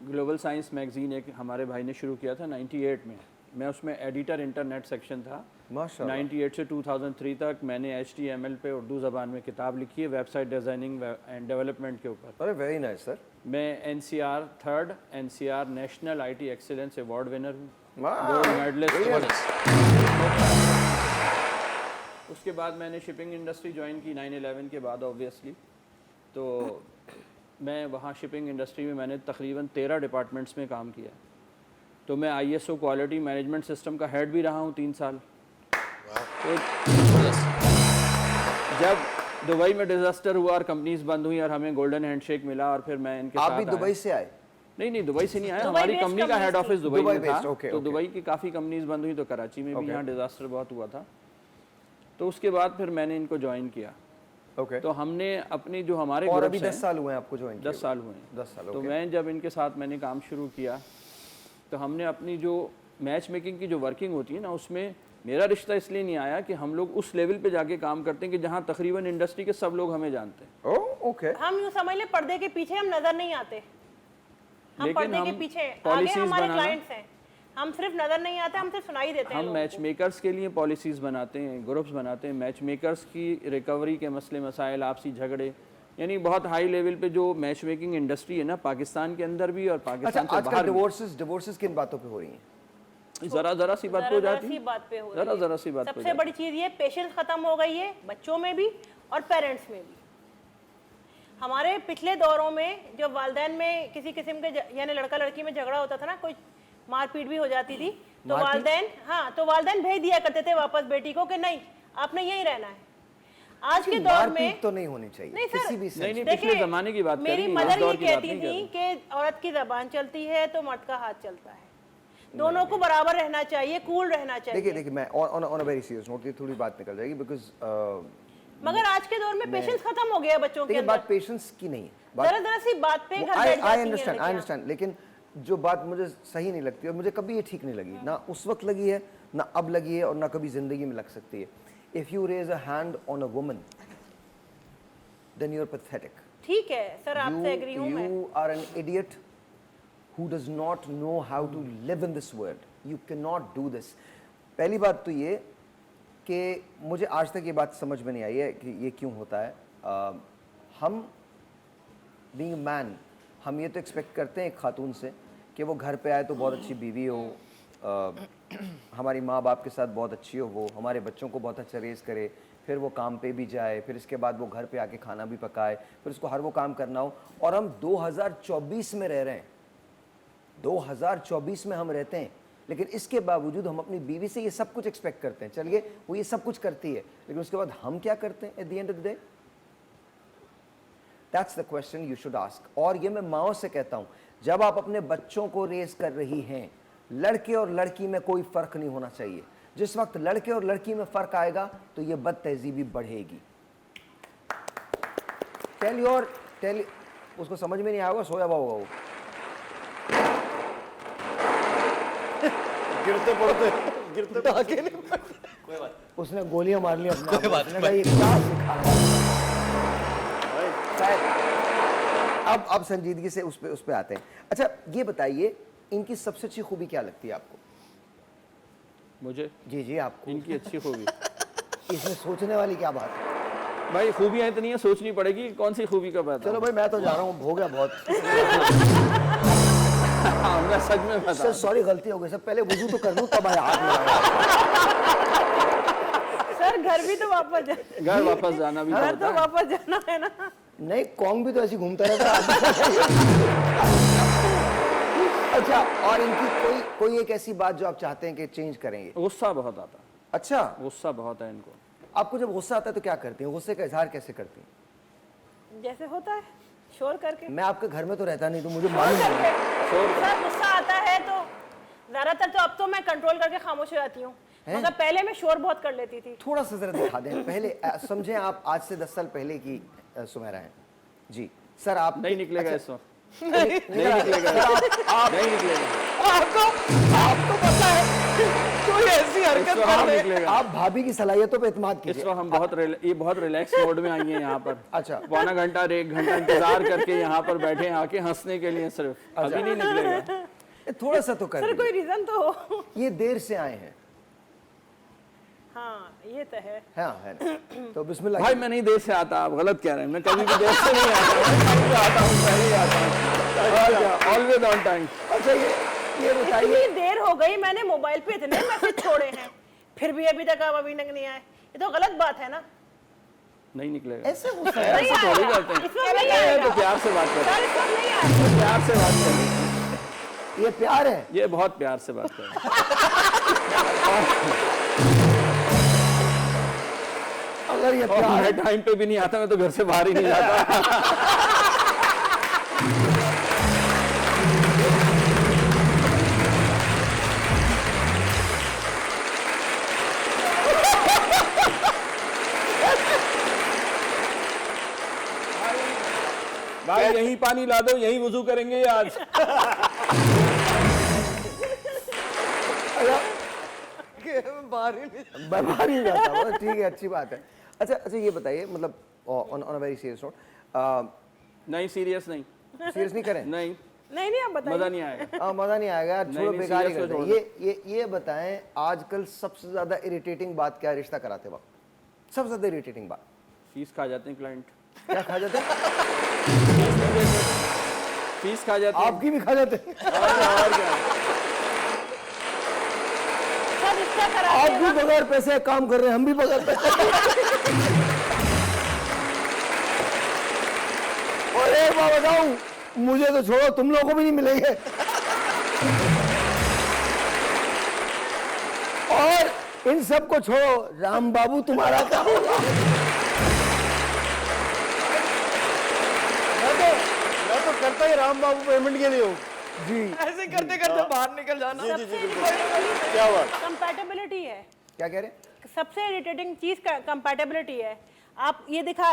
ग्लोबल साइंस मैगजीन एक हमारे भाई ने शुरू किया था 98 में, मैं उसमें एडिटर इंटरनेट सेक्शन था, माशाल्लाह। 98 से 2003 तक मैंने HTML पे उर्दू ज़बान में किताब लिखी है, वेबसाइट डिज़ाइनिंग एंड डेवलपमेंट के ऊपर। अरे वेरी नाइस सर। मैं NCR third NCR national IT excellence award winner हूँ, Wow, गोल्ड मेडलिस्ट। brilliant। उसके बाद मैंने शिपिंग इंडस्ट्री ज्वाइन की 9/11 के बाद ऑब्वियसली। तो मैं वहाँ शिपिंग इंडस्ट्री में मैंने तकरीबन 13 डिपार्टमेंट्स में काम किया। तो मैं ISO क्वालिटी मैनेजमेंट सिस्टम का हेड भी रहा हूँ 3 साल। तो जब दुबई में डिजास्टर हुआ और कंपनीज बंद हुई और हमें गोल्डन हैंडशेक मिला और फिर मैं इनके आप साथ भी आया। दुबई से आए? नहीं दुबई से नहीं आया, दुबई हमारी based कंपनी का head companies office Dubai Dubai में था। based, okay, तो okay. दुबई की काफ़ी कंपनीज बंद हुई, तो कराची में भी Okay. यहाँ डिजास्टर बहुत हुआ था। तो उसके बाद फिर मैंने इनको ज्वाइन किया। ओके। तो हमने अपनी जो हमारे और ग्रुप्स अभी हैं, 10 साल हुए हैं आपको ज्वाइन 10 साल हुए हैं। 10 साल, तो okay. मैं जब इनके साथ मैंने काम शुरू किया तो हमने अपनी जो मैच मेकिंग की जो वर्किंग होती है ना, उसमें मेरा रिश्ता इसलिए नहीं आया कि हम लोग उस लेवल पे जाके काम करते हैं कि जहाँ तकरीबन इंडस्ट्री के सब लोग हमें जानते हैं। Oh okay. हम यूँ समझ लें पर्दे के पीछे हम नजर नहीं आते, हम लेकिन पर्दे के हम पीछे आगे policies हमारे बनाना- क्लाइंट्स हैं, हम सिर्फ नजर नहीं आते, हम सिर्फ सुनाई देते हैं हम लोगों मैच को। मेकर्स के लिए पॉलिसीज़ बनाते हैं, ग्रुप्स बनाते हैं, मैच मेकर्स की रिकवरी के मसले मसाइल, आपसी झगड़े, यानी बहुत हाई लेवल पे जो मैच मेकिंग इंडस्ट्री है ना पाकिस्तान के अंदर भी और अच्छा, पाकिस्तान से आजकल बाहर भी। डिवोर्सेस किन बातों पे हो रही हैं? जरा सी बात पे हो जरा जाती सी है, बात पे हो जरा रही है। सी बात पे हो सबसे जाती बड़ी चीज़ ये पेशेंस खत्म हो गई है बच्चों में भी और पेरेंट्स में भी। हमारे पिछले दौरों में जब वालदैन में किसी किस्म के यानी लड़का लड़की में झगड़ा होता था ना, कोई मारपीट भी हो जाती थी, तो वालदैन भेज दिया करते थे वापस बेटी को कि नहीं आपने यहीं रहना है। आज के दौर में मारपीट तो नहीं होनी चाहिए नहीं किसी सर, भी sense नहीं में। पिछले देखिए, ज़माने की बात कर मेरी रही हैं, मदर इस दौर ये की बात कहती नहीं कर थी रही। कि औरत की जबान चलती है तो मर्द का हाथ चलता है, दोनों को बराबर रहना चाहिए, कूल रहना चाहिए। देखिए मैं on a very serious note ये थोड़ी बात निकल जाएगी बिकॉज मगर आज के दौर में पेशेंस खत्म हो गया है बच्चों के देखिए अंदर। बात पेशेंस की नहीं है, जरा सी बात पे घर आई बैठ जाती हैं अंडरस्टैंड लड़कियां। लेकिन जो बात मुझे सही नहीं लगती और मुझे कभी ये ठीक नहीं लगी, ना उस वक्त लगी है, ना अब लगी है और ना कभी जिंदगी में लग सकती है। If you raise a hand on a woman then you are pathetic. ठीक है सर, आपसे एग्री हूं मैं। You are an idiot who does not know how to live in this world. You cannot do this. पहली बात तो ये कि मुझे आज तक ये बात समझ में नहीं आई है कि ये क्यों होता है। हम being a man, हम ये तो एक्सपेक्ट करते हैं एक खातून से कि वो घर पे आए तो बहुत अच्छी बीवी हो, हमारी माँ बाप के साथ बहुत अच्छी हो, वो हमारे बच्चों को बहुत अच्छा रेस करे, फिर वो काम पे भी जाए, फिर इसके बाद वो घर पे आके खाना भी पकाए, फिर उसको हर वो काम करना हो। और हम 2024 में रह रहे हैं, 2024 में हम रहते हैं, लेकिन इसके बावजूद हम अपनी बीवी से ये सब कुछ एक्सपेक्ट करते हैं। चलिए वो ये सब कुछ करती है, लेकिन उसके बाद हम क्या करते हैं at the end of the day? That's the question you should ask. और ये मैं माओ से कहता हूं, जब आप अपने बच्चों को रेस कर रही हैं, लड़के और लड़की में कोई फर्क नहीं होना चाहिए। जिस वक्त लड़के और लड़की में फर्क आएगा तो ये बदतहजीबी बढ़ेगी। टेल उसको समझ में नहीं आएगा, सोया हुआ होगा वो। गिरते उसने गोलियां मार ली अपने आप को। उसने कहा, ये क्या सिखा रहा है? शायद अब संजीदगी से उस पे आते हैं। अच्छा ये बताइए, इनकी सबसे अच्छी खूबी क्या लगती है आपको? मुझे जी आपको इनकी अच्छी खूबी इसमें सोचने वाली क्या बात है? भाई खूबियाँ इतनी है, सोचनी पड़ेगी कि कौन सी खूबी का बात है। चलो भाई मैं तो जा रहा हूँ, हो गया बहुत। हाँ, मैं सच में बता सर सॉरी गलती हो गई सर, पहले वुजू तो कर लूँ तब आया हाथ मिलाया। सर घर भी तो वापस घर वापस जाना भी तो घर होता तो है। वापस जाना है ना। नहीं कॉन्ग भी तो ऐसे घूमता रहता है। अच्छा और इनकी कोई एक ऐसी बात जो आप चाहते हैं कि चेंज करेंगे? गुस्सा बहुत आता है। अच्छा गुस्सा बहुत है इनको। आपको जब गुस्सा आता है तो क्या करती हैं? गुस्से का इजहार कैसे करती हैं? जैसे होता है शोर करके। मैं आपके घर में तो रहता नहीं तो मुझे मालूम शोर नहीं। करके। सर गुस्सा आता है तो ज्यादातर तो अब तो मैं कंट्रोल करके खामोश हो जाती हूँ, मगर पहले मैं शोर बहुत कर लेती थी। थोड़ा सा जरा दिखा दें पहले। समझें आप आज से 10 साल पहले की सुमेरा हैं जी। सर आप नहीं निकलेगा इस वक्त, नहीं निकलेगा। आप नहीं निकलेगा, आपको पता है कोई ऐसी हरकत इस वक्त कर नहीं रहे निकलेगा। आप भाभी की सलाहियतों पे इत्मीनान इस कीजिए। वक्त हम बहुत रिलैक्स मोड में आई हैं यहाँ पर। अच्छा। पौना घंटा 1 घंटा इंतजार करके यहाँ पर बैठे हैं आके हंसने के लिए सिर्फ। अभी नहीं निकलेगा। थोड़ा सा तो कर सर दीजिए। कोई रीजन तो हो। ये देर से आए हैं, हाँ ये तो है। हाँ है ना? तो बिस्मिल्लाह। भाई मैं नहीं देर से आता, आप गलत कह रहे हैं, मैं कभी भी देर से नहीं आता, मैं टाइम पे आता हूँ, पहले ही आता हूँ, ऑलवेज ऑन टाइम। अच्छा ये बताइए, इतनी देर हो गई, मैंने मोबाइल पे इतने मैसेज छोड़े हैं, फिर भी अभी तक आप अभी तक नहीं आए, ये तो गलत बात है ना। नहीं निकलेगा, ऐसे गुस्सा नहीं ऐसे थोड़ी करते हैं, इसमें नहीं ये आएगा। तो प्यार से बात करते सर इसमें नहीं हैं, आएगा। प्यार से बात करते हैं, ये प्यार है। ये बहुत प्यार से बात करते हैं। अगर ये और प्यार मैं टाइम पे भी नहीं आता, मैं तो घर से बाहर ही नहीं जाता। भाई यहीं पानी ला दो, यहीं वुजू करेंगे आज। बाहर ही जाता हूँ, ठीक है, अच्छी बात है। अच्छा ये बताइए, मतलब on a very serious note, नहीं सीरियस नहीं, सीरियस नहीं करें? नहीं नहीं आप बताइए। मजा नहीं आएगा। हाँ मजा नहीं आएगा यार, छोड़ो, नहीं, बेकार ही serious करते को हैं। ये बताएं, आजकल सबसे ज्यादा इरिटेटिंग बात क्या है रिश्ता कराते वक्त? सबसे ज्यादा इरिटेटिंग बात फीस खा जाते हैं क्लाइंट, क्या खा जाते हैं? फीस खा जाते हैं। आपकी भी खा जाते हैं? और क्या, सर रिश्ता करा आप भी बगैर पैसे काम कर रहे हैं, हम भी बगैर पैसे। और एक बात बताऊं, मुझे तो छोड़ो, तुम लोगों को भी नहीं मिलेंगे। और इन सब को छोड़ो, राम बाबू तुम्हारा क्या होगा? मैं तो करता ही राम बाबू पेमेंट के लिए हूँ। जी ऐसे करते करते बाहर निकल जाना। जी जी जी बिल्कुल। क्या हुआ? कंपैटिबिलिटी है, क्या कह रहे हैं? सबसे इरिटेटिंग चीज कंपैटिबिलिटी है। आप ये दिखा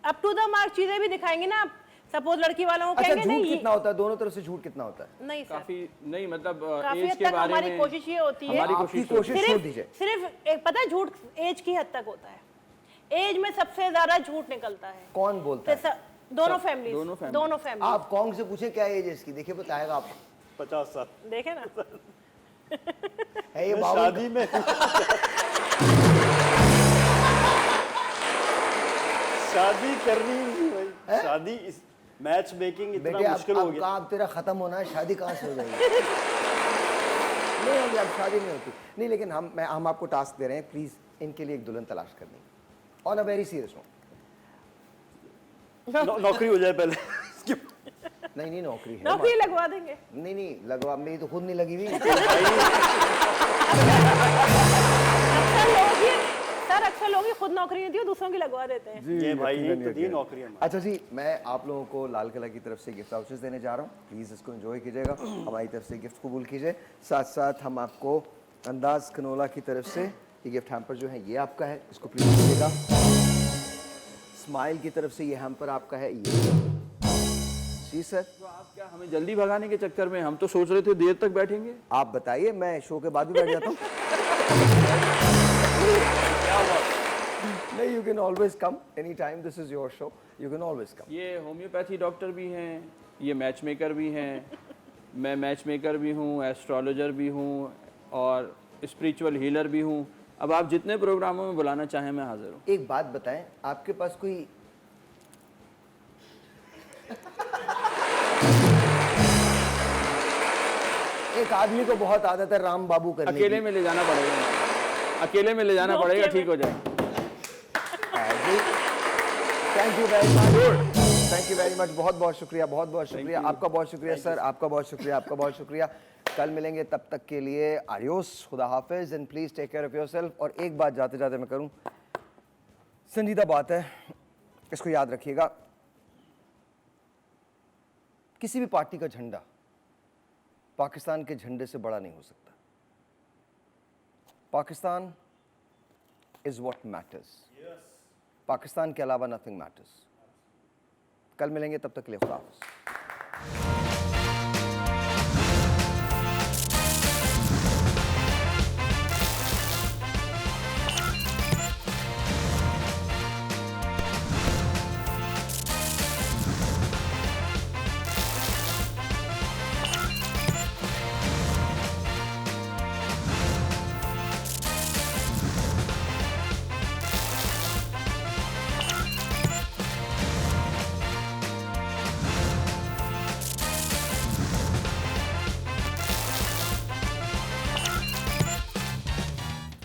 अप टू द मार्क चीजें भी दिखाएंगे ना, आप सपोज लड़की वालों को अच्छा, कहेंगे झूठ नहीं कितना होता है? दोनों तरफ से झूठ कितना होता है? नहीं सर, काफी नहीं, मतलब काफी एज हद के तक बारे हमारी में कोशिश ये होती है, हमारी आपकी कोशिश कोशिश छोड़ दीजिए। सिर्फ एक पता है झूठ एज की हद तक होता है, एज में सबसे ज्यादा झूठ निकलता है। कौन बोलता है? दोनों फैमिली, दोनों फैमिली। आप कौन से पूछे क्या एज है इसकी, देखिए बताएगा आपको। 50 साल देखे ना, है ये मैं बाबू शादी में शादी करनी नहीं भाई, शादी इस मैच मेकिंग इतना बेटे, मुश्किल हो गया। अब तेरा खत्म होना है, शादी कहाँ से हो जाएगी? नहीं होगी, अब शादी नहीं होती। नहीं, लेकिन हम आपको टास्क दे रहे हैं, प्लीज इनके लिए एक दुल्हन तलाश करनी, on a very serious note. नौकरी हो जाए पहले। नहीं नौकरी है, नौकरी लगवा देंगे। नहीं लगवा, मेरी तो खुद नहीं लगी हुई। अक्सर लोग ही खुद नौकरी नहीं दी, दूसरों की लगवा देते हैं। ये भाई एक तो दी नौकरी हमारी। अच्छा जी, मैं आप लोगों को लाल किला की तरफ से गिफ्ट वाउचर्स देने जा रहा हूँ, प्लीज़ इसको एंजॉय कीजिएगा, हमारी तरफ से गिफ्ट कबूल कीजिए। साथ साथ हम आपको अंदाज कनोला की तरफ से ये गिफ्ट हैम्पर जो है ये आपका है, इसको प्लीज़ कीजिएगा। स्माइल की तरफ से ये हैम्पर आपका है, ये जी सर। तो आप क्या हमें जल्दी भगाने के चक्कर में, हम तो सोच रहे थे देर तक बैठेंगे। आप बताइए, मैं शो के बाद भी बैठ जाता हूँ। नहीं, you can always come any time, this is your show, you can always come. ये होम्योपैथी डॉक्टर भी हैं, ये मैच मेकर भी हैं, मैं मैच मेकर भी हूँ, एस्ट्रोलॉजर भी हूँ और स्पिरिचुअल हीलर भी हूँ। अब आप जितने प्रोग्रामों में बुलाना चाहें मैं हाजिर हूँ। एक बात बताएं, आपके पास कोई एक आदमी को बहुत आदत है राम बाबू करने की। अकेले में ले जाना पड़ेगा, अकेले में ले जाना पड़ेगा, ठीक हो जाए। Thank you very much, thank you very much, बहुत बहुत शुक्रिया, बहुत बहुत शुक्रिया आपका, बहुत शुक्रिया सर, आपका बहुत शुक्रिया, आपका बहुत शुक्रिया। कल मिलेंगे, तब तक के लिए आडियोस, खुदा हाफिज and please take care of yourself. और एक बात जाते जाते मैं करूं, संजीदा बात है, इसको याद रखिएगा, किसी भी पार्टी का झंडा पाकिस्तान के झंडे से बड़ा नहीं हो सकता। Pakistan is what matters, Pakistan के अलावा नथिंग मैटर्स। कल मिलेंगे, तब तक के लिए खुदा हाफिज।